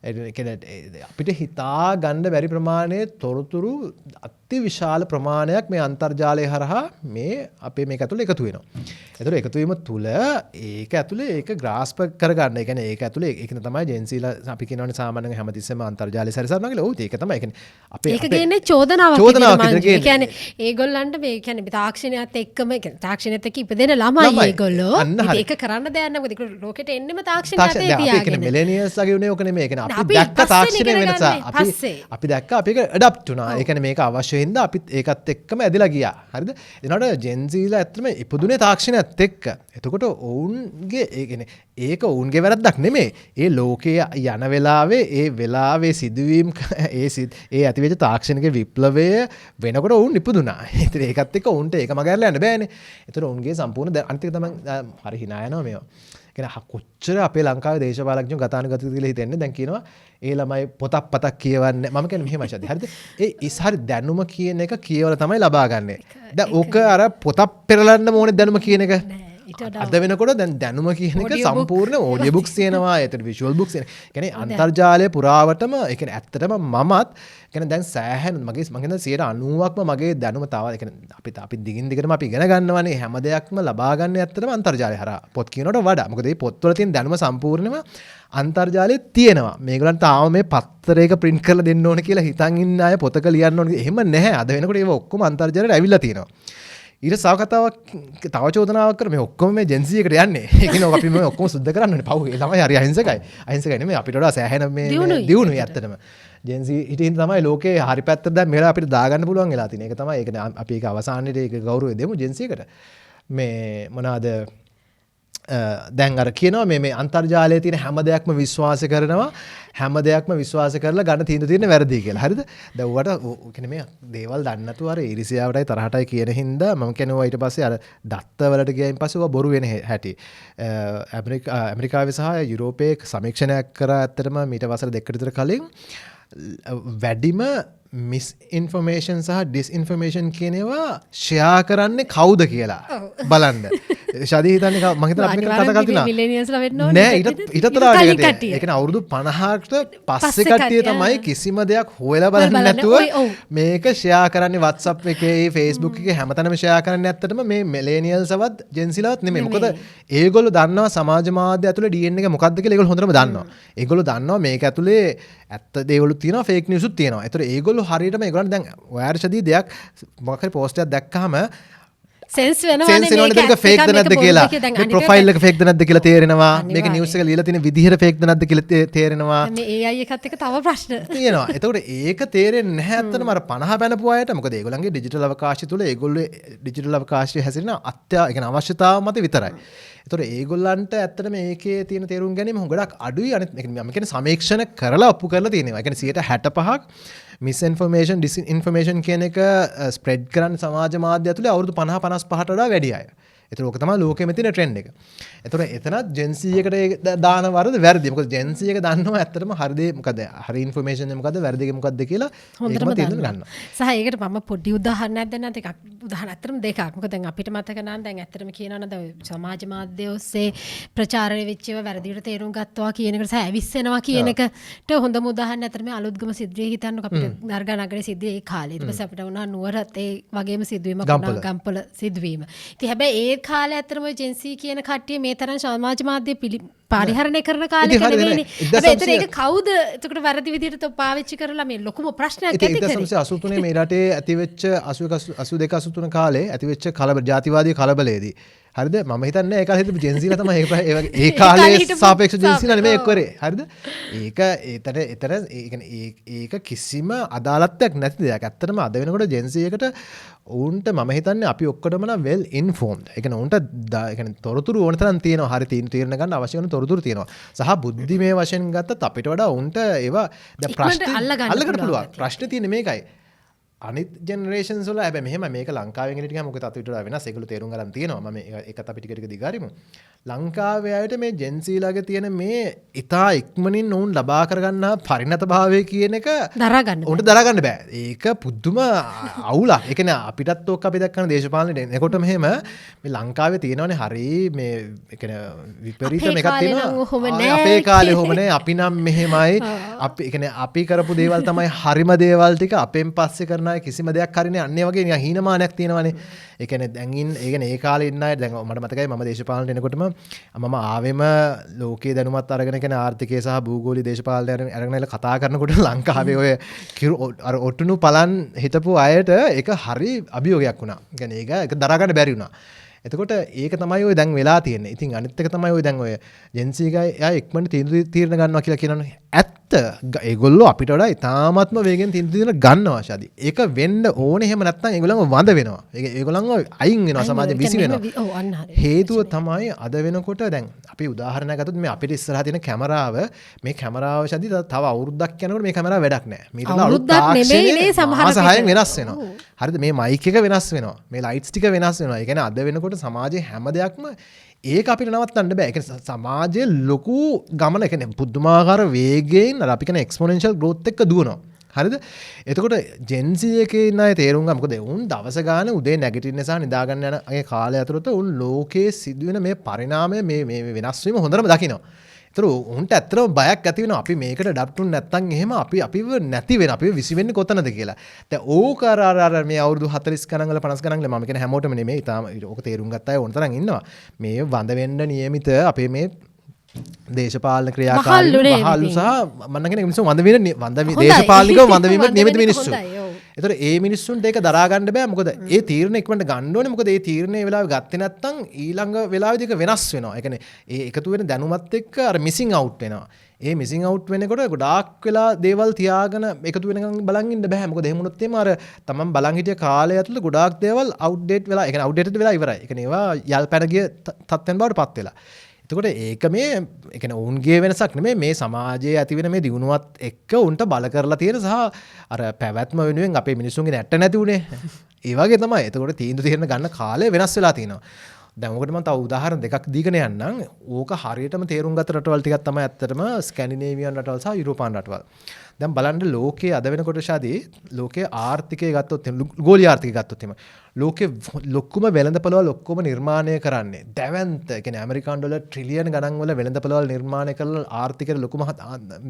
අපිට හිතා ගන්න බැරි ප්‍රමාණයේ තොරතුරු අති විශාල ප්‍රමාණයක් මේ අන්තර්ජාලය හරහා මේ අපේ මේක ඇතුළේ එකතු වෙනවා. ඒතර එකතු වීම තුල ඒක ඇතුළේ ඒක ග්‍රාස්ප් කරගන්න. ඒ කියන්නේ ඒක ඇතුළේ ඒක තමයි ජෙන්සීලා අපි කියනවානේ සාමාන්‍යයෙන් හැමතිස්සෙම අන්තර්ජාලය සැරසනවා කියලා. ඔව් ඒක තමයි. ඒ කියන්නේ අපේ ඒක කියන්නේ චෝදනාවක් විදිහට. ඒ කියන්නේ ඒගොල්ලන්ට මේ කියන්නේ තාක්ෂණයත් එක්කම තාක්ෂණයත් එක්ක ඉපදෙන ළමයි ඒගොල්ලෝ. ඒක කරන්න දෙයක් නැහැ. මොකද ඒක ලෝකෙට එන්නෙම තාක්ෂණයත් එක්ක තියාගෙන. ඒ කියන්නේ මිලේනියල්ස් වගේ උනේ ඕක නෙමෙයි. ඒ කියන්නේ අපි දැක්ක තාක්ෂණය වෙනස අපි දැක්ක අපි ඒක ඇඩප්ට් වුණා. ඒ කියන්නේ මේක අවශ්‍ය හින්දා අපි ඒකත් එක්කම ඇදලා ගියා. හරිද? එනකොට ජෙන්සීලා ඇත්තටම ඉපදුනේ තාක්ෂණයත් එක්ක. එතකොට ඔවුන්ගේ ඒ කියන්නේ ඒක ඔවුන්ගේ වැරද්දක් නෙමෙයි. ඒ ලෝකයේ යන වෙලාවේ ඒ වෙලාවේ සිදුවීම් ඒ ඇතිවෙච්ච තාක්ෂණික විප්ලවය වෙනකොට ඔවුන් ඉපදුනා. ඒතර ඒකත් එක්ක ඔවුන්ට ඒක මගහැරලා යන්න බෑනේ. ඒතර ඔවුන්ගේ සම්පූර්ණ අනිත් එක තමයි හරි hina යනවා මේවා. කොච්චර අපේ ලංකාවේ දේශපාලඥයෝ ගතානුගතික කියලා හිතන්නේ දැන් කියනවා ඒ ළමයි පොතක් පතක් කියවන්නේ මම කියන්නේ මෙහෙමයි ෂාදි හරිද ඒ ඉස්සහරි දැනුම කියන එක කියවලා තමයි ලබා ගන්නෙ දැන් ඕක අර පොතක් පෙරලන්න ඕනේ දැනුම කියන එක අද වෙනකොට දැන් දැනුම කියන එක සම්පූර්ණ ඔඩියෝ බුක්ස් තියෙනවා ඒතර විෂුවල් බුක්ස් තියෙනවා කියන්නේ අන්තර්ජාලය පුරාවටම ඒ කියන්නේ ඇත්තටම මමත් කියන්නේ දැන් සෑහෙන මගේ මම කියන 90%ක්ම මගේ දැනුම තව ඒ කියන්නේ අපි දිගින් දිගටම අපි ඉගෙන ගන්නවානේ හැම දෙයක්ම ලබා ගන්න ඇත්තටම අන්තර්ජාලය හරහා පොත් කියනකට වඩා මොකද මේ පොත්වල තියෙන දැනුම සම්පූර්ණයෙන්ම අන්තර්ජාලයේ තියෙනවා මේගොල්ලන් තාම මේ පත්තරයක print කරලා දෙන්න ඕන කියලා හිතන් ඉන්න අය පොතක ලියන්න ඕන එහෙම නැහැ අද වෙනකොට ඒව ඔක්කොම අන්තර්ජාලයට ඇවිල්ලා තියෙනවා ඊට සව කතාවක් තව චෝදනාවක් කර මේ ඔක්කොම මේ ජෙන්සී එකට යන්නේ ඒ කියන්නේ අපි මේ ඔක්කොම සුද්ධ කරන්න ඕනේ පව් ඒ ළමයි හරි අහිංසකයි නෙමෙයි අපිට වඩා සෑහෙන මේ දියුණුයි ඇත්තටම ජෙන්සී හිටින් තමයි ලෝකේ හරි පැත්ත දැන් මෙහෙලා අපිට දාගන්න පුළුවන් වෙලා තියෙන ඒක තමයි ඒක අපි ඒක අවසානයේ ඒක ගෞරවය දෙමු ජෙන්සී එකට මේ මොනවාද දැන් අර කියනවා මේ අන්තර්ජාලයේ තියෙන හැම දෙයක්ම විශ්වාස කරනවා හැම දෙයක්ම විශ්වාස කරලා ගන්න තීන්දුව වැරදි කියලා. හරිද? දැන් උවට කියන්නේ මේ දේවල් දන්නේ නැතුව අර ඉරිසියාවටයි තරහටයි කියන හින්දා මම කියනවා ඊට පස්සේ අර දත්තවලට ගියයින් පස්සේ ඔය බොරු වෙන හැටි. ඇමරිකාවේ සහ යුරෝපයේ සමීක්ෂණයක් කරා ඇත්තටම මීට වසර දෙකකට විතර කලින් වැඩිම මිස් ඉන්ෆර්මේෂන් සහ ඩිස් ඉන්ෆර්මේෂන් කියන ඒවා ෂෙයා කරන්නේ කවුද කියලා බලන්න. ෂාදී හිතන්නේ මම හිතන අපි කතා කරලා තියෙනවා. මිලේනියල්ස්ලා වෙන්න ඕනේ. නෑ ඊටතරා කට්ටිය. ඒ කියන්නේ අවුරුදු 50කට පස්සේ කට්ටිය තමයි කිසිම දෙයක් හොයලා බලන්නේ නැතුව මේක ෂෙයා කරන්නේ WhatsApp එකේ Facebook එකේ හැමතැනම ෂෙයා කරන්නේ ඇත්තටම මේ මිලේනියල්ස්වත් ජෙන්සිලාවත් නෙමෙයි. මොකද ඒගොල්ලෝ දන්නවා සමාජ මාධ්‍ය ඇතුලේ DNA එක මොකක්ද කියලා ඒගොල්ලෝ හොඳටම දන්නවා. ඒගොල්ලෝ දන්නවා මේක ඇතුලේ ඇත්ත දේවලුත් තියෙනවා ෆේක් නිවුස්ුත් තියෙනවා. ඒතර ඒගොල්ලෝ හරියටම ඒගොල්ලන් දැන් ඔයාර්ෂදී දෙයක් මොකක් හරි පෝස්ට් එකක් දැක්කහම සෙන්ස් වෙනවනේ මේක ෆේක්ද නැද්ද කියලා මේ ප්‍රොෆයිල් එක ෆේක්ද නැද්ද කියලා තේරෙනවා මේක නිවුස් එක ලියලා තියෙන විදිහට ෆේක්ද නැද්ද කියලා තේරෙනවා මේ AI එකත් එක්ක තව ප්‍රශ්න තියෙනවා එතකොට ඒක තේරෙන්නේ නැහැ අත්තටම අර 50 පැනපු අයට මොකද ඒගොල්ලන්ගේ ඩිජිටල් අවකාශය තුල ඒගොල්ලෝ ඩිජිටල් අවකාශය හැසිරෙන ඒ කියන්නේ අවශ්‍යතාව මත විතරයි එතකොට ඒගොල්ලන්ට ඇත්තට මේකේ තියෙන තේරුම් ගැනීම හොඟක් අඩුයි අනිත් මම කියන්නේ සමීක්ෂණ කරලා ඔප්පු කරලා තියෙනවා ඒ කියන්නේ 65%ක් මිස්ඉන්ෆර්මේෂන් ඩිස්ඉන්ෆර්මේෂන් කියන එක ස්ප්‍රෙඩ් කරන්න සමාජ මාධ්‍ය ඇතුලේ අවුරුදු 50 55ට වඩා වැඩි අය. ඒතර ඕක තමයි ලෝකෙම තියෙන ට්‍රෙන්ඩ් එක. ඒතර එතනත් Gen Z එකට දාන වරද වැරදි. මොකද Gen Z එක දන්නවා ඇත්තටම හරි දේ මොකද හරි ඉන්ෆර්මේෂන් එක මොකද වැරදි එක මොකද්ද කියලා ඒකම තේරුම් ගන්නවා. සහ ඒකට මම පොඩි උදාහරණයක් දෙන්නම්. එකක් උදාහරණ ඇත්තටම දෙකක්. මොකද දැන් අපිට මතක නම් දැන් ඇත්තටම කියනවා නම් දැන් සමාජ මාධ්‍ය ඔස්සේ ප්‍රචාරණය වෙච්ච ඒවා වැරදියට තේරුම් ගත්තා කියන එකට සහ ඇවිස්සෙනවා කියන එකට හොඳම උදාහරණයක් ඇත්තටම අලුත්ගම සිද්ධිය හිතන්නකො අපිට දර්ගා නගරේ සිද්ධිය ඒ කාලේ. ඊට පස්සේ අපිට වුණා නුවරත් ඒ වගේම සිදුවීමක් වුණා ගම්පල සිදුවීම. ඉතින් හැබැයි ඒ කාලේ ඇත්තටම Gen Z කියන කට්ටිය මේ තරම් සමාජ මාධ්‍ය පරිහරණය කරන කාලෙක නෙවෙයිනේ. හැබැයි එතන ඒක කවුද එතකොට වැරදි විදිහට පාවිච්චි කරලා මේ ලොකුම ප්‍රශ්නයක් ඇති කරේ. 1983 මේ රටේ ඇතිවෙච්ච 82 83 කාලේ ඇතිවෙච්ච කලබල ජාතිවාදී කලබලයේදී හරිද මම හිතන්නේ ඒ කාලේ හිටපු Gen Z ලා තමයි ඒ කාලේ සාපේක්ෂ Gen Z ලා නෙමෙයි එක්වරේ හරිද ඒක ඒතර ඒක කිසිම අදාළත්වයක් නැති දෙයක්. ඇත්තටම අද වෙනකොට Gen Z එකට උන්ට මම හිතන්නේ අපි ඔක්කොටම නම් well informed. ඒ කියන්නේ උන්ට ඒ කියන්නේ තොරතුරු ඕන තරම් තියෙනවා. හරි තීරණ ගන්න අවශ්‍ය වෙන තොරතුරු තියෙනවා. සහ බුද්ධිමය වශයෙන් ගත්තත් අපිට වඩා උන්ට ඒවා දැන් ප්‍රශ්න අල්ලගන්න පුළුවන්. ප්‍රශ්නේ තියෙන්නේ මේකයි. අනිත් ජෙනරේෂන්ස් වල හැබැයි මෙහෙම මේක ලංකාවෙන් එකට ගියාම මොකද අතවිතර වෙනස් ඒගොල්ලෝ තේරුම් ගන්න තියෙනවා. මම ඒකත් අපි ටික ටික දිගාරිමු. ලංකාවේ අයට මේ Gen Z ලාගේ තියෙන මේ ඉතා ඉක්මනින් උන් ලබා කරගන්නා පරිණත භාවය කියන එක දරා ගන්න. උන්ට දරා ගන්න බෑ. ඒක පුදුම අවුලක්. ඒ කියන්නේ අපිටත් ඔක්ක අපි දැක්කන දේශපාලනේ එනකොට මෙහෙම මේ ලංකාවේ තියෙනවනේ හරි මේ ඒ කියන්නේ විපරීතම එකක් තියෙනවා. අපේ කාලේ කොහොම නෑ. අපි නම් මෙහෙමයි. අපි ඒ කියන්නේ අපි කරපු දේවල් තමයි හරිම දේවල් ටික අපෙන් පස්සේ කරන අය කිසිම දෙයක් හරිනේ අන්නේ වගේ නිකන් හීනමානයක් තියෙනවනේ. ඒ කියන්නේ දැන් ඒ කියන්නේ ඒ කාලේ ඉන්න අය දැන් මට මතකයි මම දේශපාලනට එනකොටම මම ආවෙම ලෝකයේ දැනුමත් අරගෙන කියන ආර්ථිකය සහ භූගෝලීය දේශපාලනය අරගෙන ඉල කතා කරනකොට ලංකාවේ ඔය අර ඔටුනු පලන් හිටපු අයට ඒක හරි අභියෝගයක් වුණා. يعني ඒක දරා ගන්න බැරි වුණා. එතකොට ඒක තමයි ඔය දැන් වෙලා තියෙන්නේ. ඉතින් අනිත් එක තමයි ඔය දැන් ඔය Gen Z ගයි එයා ඉක්මනට තීරණ ගන්නවා කියලා කියනවනේ. ඇත්ත ඒගොල්ලෝ අපිට වඩා ඉතාමත්ම වේගෙන් තීරණ ගන්නවා ශාදි. ඒක වෙන්න ඕනේ. එහෙම නැත්නම් ඒගොල්ලන්ව වඳ වෙනවා. ඒගොල්ලන්ව අයින් වෙනවා සමාජයෙන් විසි වෙනවා. හේතුව තමයි අද වෙනකොට දැන් අපි උදාහරණයක් ගත්තොත් මේ අපිට ඉස්සරහා තියෙන කැමරාව මේ කැමරාව ශාදි තව අවුරුද්දක් යනකොට මේ කැමරාව වැඩක් නැහැ. මේක අවුරුද්දක් නෙමෙයිනේ සමහර විට වෙනස් වෙනවා. හරිද මේ මයික් එක වෙනස් වෙනවා. මේ ලයිට්ස් ටික වෙනස් වෙනවා. ඒ කියන්නේ අද වෙනකොට සමාජයේ හැම දෙයක්ම ඒක අපිට නවත්තන්න බෑ. ඒ කියන්නේ සමාජයේ ලොකු ගමන ඒ කියන්නේ පුදුමාකාර වේගයෙන් අර අපි කියන එක්ස්පොනෙන්ෂල් ග්‍රෝත් එක දුවනවා. හරිද? එතකොට Gen Z එකේ ඉන්න අය තේරුම් ගන්න. මොකද උන් දවස ගාන උදේ නැගිටින්න සහ නිදා ගන්න යන ඒ කාලය ඇතුළත උන් ලෝකයේ සිදුවෙන මේ පරිණාමය මේ වෙනස් වීම හොඳටම දකිනවා. ඒතර උන්ට ඇත්තටම බයක් ඇති වෙනවා. අපි මේකට ඩැප්ට් වුනේ නැත්නම් එහෙම අපිව නැති වෙන අපිව විසි වෙන්නේ කොතනද කියලා. දැන් ඕක අර මේ අවුරුදු 40 ගණන් වල 50 ගණන් වල මම කියන හැමෝටම නෙමෙයි. තාම ඕක තේරුම් ගත්ත අය ඕන තරම් ඉන්නවා. මේ වඳ වෙන්න නියමිත අපේ මේ දේශපාලන ක්‍රියාකාරී මහලු සහ මම කියන මිනිස්සු දේශපාලනිකව වඳ වීමට නියමිත මිනිස්සු. ඒතර ඒ මිනිස්සුන්ට ඒක දරා ගන්න බෑ. මොකද ඒ තීරණ ඉක්මනට ගන්න ඕනේ. මොකද ඒ තීරණේ වෙලාවෙ ගත්තේ නැත්නම් ඊළඟ වෙලාවෙදි ඒක වෙනස් වෙනවා. ඒ කියන්නේ ඒ එකතු වෙන දැනුමත් එක්ක අර මිසිං අවුට් වෙනවා. ඒ මිසිං අවුට් වෙනකොට ගොඩාක් වෙලා දේවල් තියාගෙන එකතු වෙනකන් බලන් ඉන්න බෑ. මොකද එහෙම වුණොත් එimhe අර තමන් බලන් හිටිය කාලය ඇතුළත ගොඩාක් දේවල් අවුට්ඩේට් වෙලා, ඒ කියන්නේ අවුට්ඩේටඩ් වෙලා ඉවරයි. ඒ කියන්නේ ඒවා යල් පැන ගිය තත්ත්වෙන් බවට පත් වෙලා. එතකොට ඒක මේ ඒ කියන්නේ උන්ගේ වෙනසක් නෙමෙයි මේ සමාජයේ ඇති වෙන මේ දියුණුවත් එක්ක උන්ට බල කරලා තියෙන සහ අර පැවැත්ම වෙනුවෙන් අපේ මිනිස්සුන්ගේ නැට්ට නැති උනේ. ඒ වගේ තමයි. එතකොට තීන්දුව ගන්න කාලය වෙනස් වෙලා තියෙනවා. දැන් ඔකට මම තව උදාහරණ දෙකක් දීගෙන යන්නම්. ඕක හරියටම තේරුම් ගත්ත රටවල් ටිකක් තමයි ඇත්තටම ස්කැන්ඩිනේවියන් රටවල් සහ යුරෝපාන රටවල්. දැන් බලන්න ලෝකයේ අද වෙනකොට ශාදී ලෝකයේ ආර්ථිකය ගත්තොත් ගෝලීය ආර්ථිකය ගත්තොත් එimhe ලෝකයේ ලොකුම වෙළඳපළවල් ඔක්කොම නිර්මාණය කරන්නේ දැවැන්ත ඒ කියන්නේ ඇමරිකානු ඩොලර් ට්‍රිලියන් ගණන් වල වෙළඳපළවල් නිර්මාණය කරලා ආර්ථිකයට ලොකුම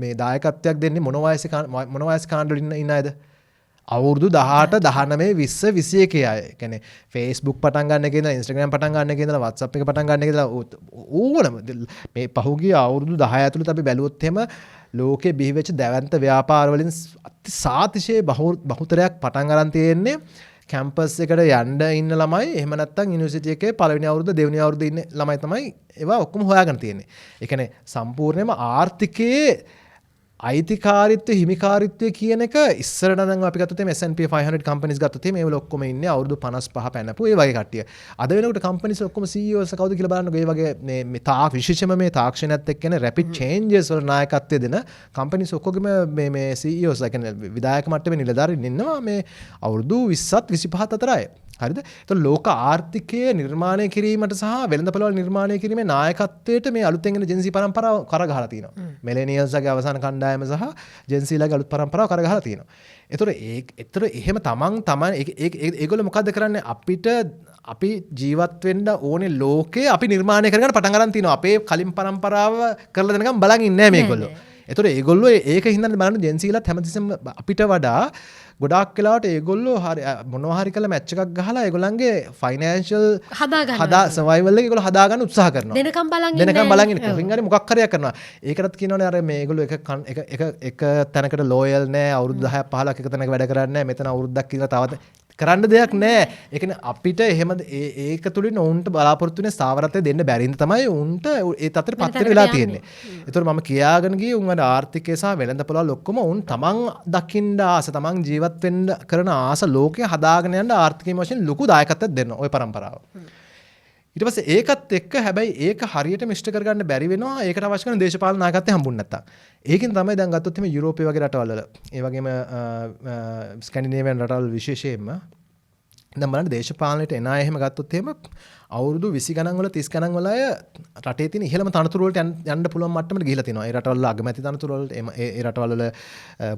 මේ දායකත්වයක් දෙන්නේ මොන වයසේ කාණ්ඩවල ඉන්න අයද? අවුරුදු 18 19 20 21 අය. ඒ කියන්නේ Facebook පටන් ගන්න එකේ ඉඳලා Instagram පටන් ගන්න එකේ ඉඳලා WhatsApp එක පටන් ගන්න එකේ ඉඳලා ඕනම මේ පහුගිය අවුරුදු 10 ඇතුළත අපි බැලුවොත් එහෙම ලෝකේ බිහි වෙච්ච දැවැන්ත ව්‍යාපාර වලින් සාතිශය බහුතරයක් පටන් අරන් තියෙන්නේ කැම්පස් එකට යන්න ඉන්න ළමයි එහෙම නැත්නම් යුනිවර්සිටි එකේ පළවෙනි අවුරුද්ද දෙවෙනි අවුරුද්ද ඉන්න ළමයි තමයි ඒවා ඔක්කොම හොයාගෙන තියෙන්නේ. ඒ කියන්නේ සම්පූර්ණයෙන්ම ආර්ථිකයේ අයිතිකාරීත්වය හිමිකාරීත්වය කියන එක ඉස්සරට නම් අපි ගත්තොත් මේ S&P 500 companies ගත්තොත් මේ වල ඔක්කොම ඉන්නේ අවුරුදු 55 පැනපු ඒ වගේ කට්ටිය. අද වෙනකොට companies ඔක්කොම CEOs කවුද කියලා බලන්නකෝ. ඒ වගේ මේ විශේෂයෙන්ම මේ තාක්ෂණයත් එක්ක එන rapid changes වල නායකත්වය දෙන companies ඔක්කොගෙම මේ CEOs කියන්නේ විධායක මට්ටමේ නිලධාරීන් ඉන්නවා මේ අවුරුදු 20ත් 25ත් අතර අය. හරිද? ඒතකොට ලෝක ආර්ථිකය නිර්මාණය කිරීමට සහ වෙළඳපොළවල් නිර්මාණය කිරීමේ නායකත්වයට මේ අලුතෙන් එන ජෙන්සි පරම්පරාව කරගහලා තියෙනවා. මිලෙනියල්ස්ගේ අවසාන කණ්ඩායම සහ ජෙන්සිලාගේ අලුත් පරම්පරාව කරගහලා තියෙනවා. ඒතකොට එහෙම තමන් ඒගොල්ලෝ මොකද්ද කරන්නේ? අපි ජීවත් වෙන්න ඕනේ ලෝකේ අපි නිර්මාණය කරගෙන පටන් ගන්න තියෙනවා. අපේ කලින් පරම්පරාව කරලා දෙනකම් බලන් ඉන්නේ නැහැ මේගොල්ලෝ. ඒතකොට ඒගොල්ලෝ ඒක හින්දානේ බලන්න ජෙන්සිලාත් හැමතිස්සෙම අපිට වඩා ගොඩාක් වෙලාවට ඒගොල්ලෝ මොනවා හරි කරලා මැච් එකක් ගහලා ඒගොල්ලන්ගේ ෆයිනෑන්ෂල් සර්වයිවල් එක ඒගොල්ලෝ හදාගන්න උත්සාහ කරනවා. දෙනකම් බලන් ඉන්න. කොහෙන් හරි මොකක් හරියක් කරනවා. ඒකටත් කියනවනේ අර මේගොල්ලෝ එක තැනකට ලෝයල් නෑ. අවුරුදු 10ක් 15ක් එක තැනක වැඩ කරන්නේ නෑ. මෙතන අවුරුද්දක් කියලා තවත් කරන්න දෙයක් නෑ. ඒ කියන්නේ අපිට එහෙම ඒක තුලින් උන්ට බලාපොරොත්තු වෙන ස්ථාවරත්වය දෙන්න බැරි ඉඳ තමයි උන්ට ඒ තත්ත්වෙට පත් වෙන වෙලා තියෙන්නේ. ඒතකොට මම කියාගෙන ගියේ උන් අර ආර්ථිකය සහ වෙළඳපොළවල් ඔක්කොම උන් තමන් දකින්න ආස තමන් ජීවත් වෙන්න කරන ආස ලෝකේ හදාගෙන යන ආර්ථිකය වශයෙන් ලොකු දායකත්වයක් දෙනවා ওই පරම්පරාව. ඊට පස්සේ ඒකත් එක්ක හැබැයි ඒක හරියට මිෂ්ට කරගන්න බැරි වෙනවා. ඒකට අවශ්‍ය කරන දේශපාලන නායකත්වය හම්බුනේ නැත්තම්. ඒකෙන් තමයි දැන් ගත්තොත් එimhe යුරෝපයේ වගේ රටවල් වල ඒ වගේම ස්කැන්ඩිනේවියන් රටවල් විශේෂයෙන්ම දැන් බලන්න දේශපාලනයට එන අය එහෙම ගත්තොත් එහෙම අවුරුදු 20 ගණන් වල 30 ගණන් වල අය රටේ තියෙන ඉහළම තනතුරු වලට යන්න පුළුවන් මට්ටමට ගිහිලා තිනවා. ඒ රටවල අගමැති තනතුරු වලට ඒ රටවල වල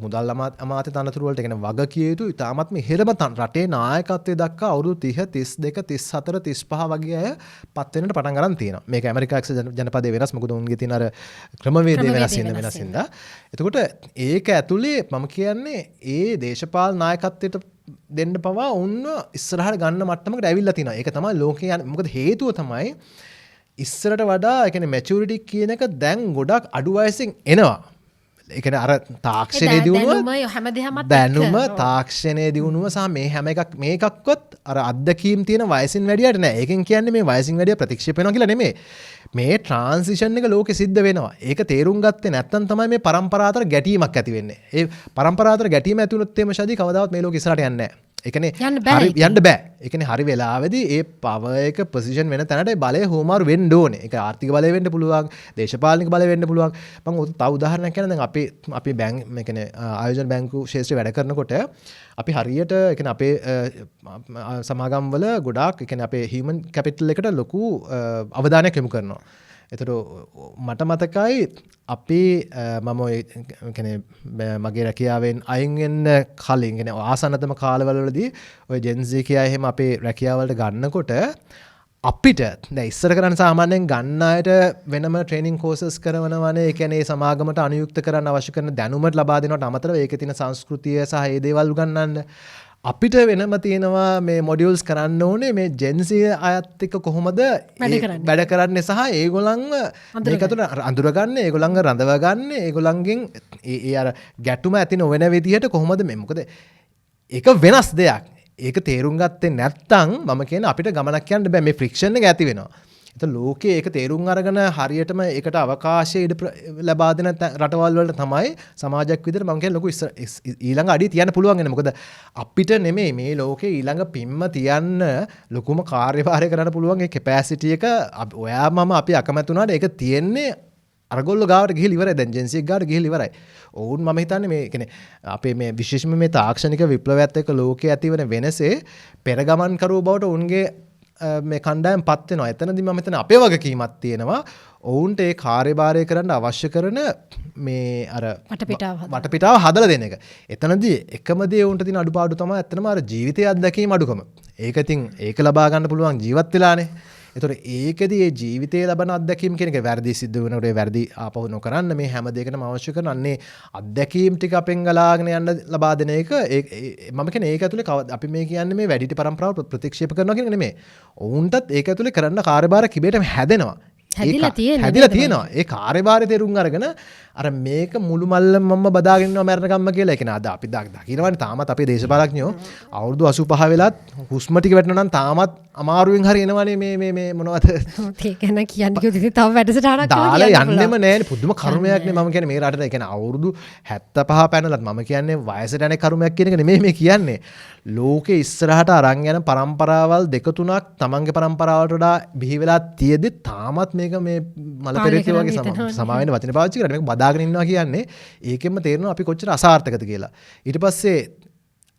මුදල් අමාත්‍ය තනතුරු වලට කියන වගකිය යුතු ඉතාමත්ම ඉහළම රටේ නායකත්වයේ දක්වා අවුරුදු 30 32 34 35 වගේ අය පත් වෙන්නට පටන් ගන්න තියෙනවා. මේක ඇමරිකා එක්සත් ජනපදයේ වෙනස්. මොකද උන්ගේ තියෙන අර ක්‍රමවේදය වෙනස් වෙනසින්දා. එතකොට ඒක ඇතුලේ මම කියන්නේ ඒ දේශපාලන නායකත්වයට දෙන්න පවා උන්ව ඉස්සරහට ගන්න මට්ටමකට ඇවිල්ලා තිනවා. ඒක තමයි ලෝකේ යන්නේ. මොකද හේතුව තමයි ඉස්සරට වඩා ඒ කියන්නේ මැචියුරිටි කියන එක දැන් ගොඩක් අඩු වයසෙන් එනවා. ඒ කියන්නේ අර තාක්ෂණයේ දියුණුව දැනුම තාක්ෂණයේ දියුණුව සහ මේ හැම මේකක්වත් අර අත්දැකීම් තියෙන වයසින් වැඩියට නෑ. ඒකෙන් කියන්නේ මේ වයසින් වැඩිය ප්‍රතික්ෂේප වෙනවා කියලා නෙමෙයි. මේ ට්‍රාන්සිෂන් එක ලෝකෙ සිද්ධ වෙනවා. ඒක තේරුම් ගත්තේ නැත්නම් තමයි මේ පරම්පරා අතර ගැටීමක් ඇති වෙන්නේ. ඒ පරම්පරා අතර ගැටීම ඇති වුණොත් එimhe ෂදී කවදාවත් මේ ලෝකෙ ඉස්සරහට යන්නේ නැහැ. ඒ කියන්නේ යන්න බෑ. ඒ කියන්නේ හරි වෙලාවෙදී ඒ පවර් එක පොසිෂන් වෙන තැනට බලය හොමාරු වෙන්න ඕනේ. ඒක ආර්ථික බලය වෙන්න පුළුවන්, දේශපාලනික බලය වෙන්න පුළුවන්. මම තව උදාහරණයක් කියන්න දැන් අපි බැංක් මේ කියන්නේ ආයෝජන බැංකු ශාස්ත්‍රය වැඩ කරනකොට අපි හරියට ඒ කියන්නේ අපේ සමාගම් වල ගොඩාක් ඒ කියන්නේ අපේ හියුමන් කැපිටල් එකට ලොකු අවධානයක් යොමු කරනවා. එතකොට මට මතකයි අපි මම මගේ රැකියාවෙන් අයින් වෙන්න කලින් කියන්නේ ආසන්නතම කාලවලදී ඔය ජෙන්සි කියා එහෙම අපේ රැකියාවලට ගන්නකොට අපිට දැන් ඉස්සර කරන්න සාමාන්‍යයෙන් ගන්න අයට වෙනම ට්‍රේනින් කෝසස් කරනවානේ. ඒ කියන්නේ සමාගමට අනුයුක්ත කරන්න අවශ්‍ය කරන දැනුමත් ලබා දෙනවට අමතරව ඒකේ තියෙන සංස්කෘතිය සහ ඒ දේවල් උගන්වන්න අපිට වෙනම තියෙනවා මේ මොඩියුල්ස් කරන්න ඕනේ මේ ජෙන්සි අයත් එක්ක කොහොමද වැඩ කරන්නේ සහ ඒගොල්ලන්ව මේක අතර අඳුරගන්න, ඒගොල්ලන්ව රඳවගන්න, ඒගොල්ලන්ගෙන් ඒ අර ගැටුම ඇති නොවන විදිහට කොහොමද මේ මොකද ඒක වෙනස් දෙයක්. ඒක තේරුම් ගත්තේ නැත්නම් මම කියන අපිට ගමනක් යන්න බෑ. මේ ෆ්‍රික්ෂන් එක ඇති වෙනවා. ඒත් ලෝකයේ ඒක තේරුම් අරගෙන හරියටම ඒකට අවකාශය ලබා දෙන රටවල් වලට තමයි සමාජයක් විදිහට මම කියන්නේ ලොකු ඊළඟ අඩිය තියන්න පුළුවන් වෙන්නේ. මොකද අපිට නෙමෙයි මේ ලෝකේ ඊළඟ පිම්ම තියන්න ලොකුම කාර්යභාරය කරන්න පුළුවන් ඒ කැපැසිටි එක ඔයා මම අපි අකමැති වුණාට ඒක තියෙන්නේ අරගොල්ලෝ ගාවට ගිහිල් ඉවරයි. දැන් ජෙන්සි එක ගාවට ගිහිල් ඉවරයි. ඔවුන් මම හිතන්නේ මේ කියන්නේ අපේ මේ විශේෂයෙන්ම මේ තාක්ෂණික විප්ලවයත් එක්ක ලෝකයේ ඇතිවන වෙනසේ පෙරගමන් කරුව බවට ඔවුන්ගේ මේ කණ්ඩායම් පත් වෙනවා. එතනදී මම හිතන්නේ අපේ වගකීමක් තියෙනවා. ඔවුන්ට ඒ කාර්යභාරය කරන්න අවශ්‍ය කරන මේ අර වටපිටාව හදලා දෙන එක. එතනදී එකම දේ ඔවුන්ට තියෙන අඩුපාඩු තමයි ඇත්තටම අර ජීවිතය අත්දැකීම අඩුකම. ඒක ඉතින් ඒක ලබා ගන්න පුළුවන් ජීවත් වෙලානේ. ඒතකොට ඒකදී ඒ ජීවිතයේ ලබන අත්දැකීම් කියන එක වැරදි සිද්ධ වෙනකොට ඒ වැරදි ආපහු නොකරන්න මේ හැම දෙයකටම අවශ්‍ය කරන අන්නේ අත්දැකීම් ටික අපෙන් ගලාගෙන යන්න ලබා දෙන එක මම කියන්නේ ඒක ඇතුලේ අපි මේ කියන්නේ මේ වැඩිහිටි පරම්පරාව ප්‍රතික්ෂේප කරනවා කියන එක නෙමෙයි. ඔවුන්ටත් ඒක ඇතුලේ කරන්න කාර්යභාර කිබේටම හැදෙනවා. හැදිලා තියෙනවා. ඒ කාර්යභාරය තේරුම් අරගෙන අර මේක මුළු මල්ල මම බදාගෙන ඉන්නවා මරණකම්ම කියලා. ඒ කියන්නේ අද අපි දකින්නවනේ තාමත් අපේ දේශපාලඥයෝ අවුරුදු 85 වෙලත් හුස්ම ටික වැටෙනවා නම් තාමත් අමාරුවෙන් හරි එනවනේ මේ මොනවද ඒක න කියන්නේ කිව්වොත් තව වැඩසටහනක් දාලා යන්නෙම නෑනේ. පුදුම කර්මයක් නේ. මම කියන්නේ මේ රටට ඒ කියන්නේ අවුරුදු 75 පැනලත් මම කියන්නේ වයසට යන කර්මයක් කියන එක නෙමෙයි මේ කියන්නේ. ලෝකේ ඉස්සරහට අරන් යන පරම්පරාවල් දෙක තුනක් තමන්ගේ පරම්පරාවට වඩා බිහි වෙලා තියෙද්දි තාමත් මේක මේ මල පෙරේතය වගේ සමා වෙන වචන පාවිච්චි කරලා මේක බදාගෙන ඉන්නවා කියන්නේ ඒකෙන්ම තේරෙනවා අපි කොච්චර අසාර්ථකද කියලා. ඊට පස්සේ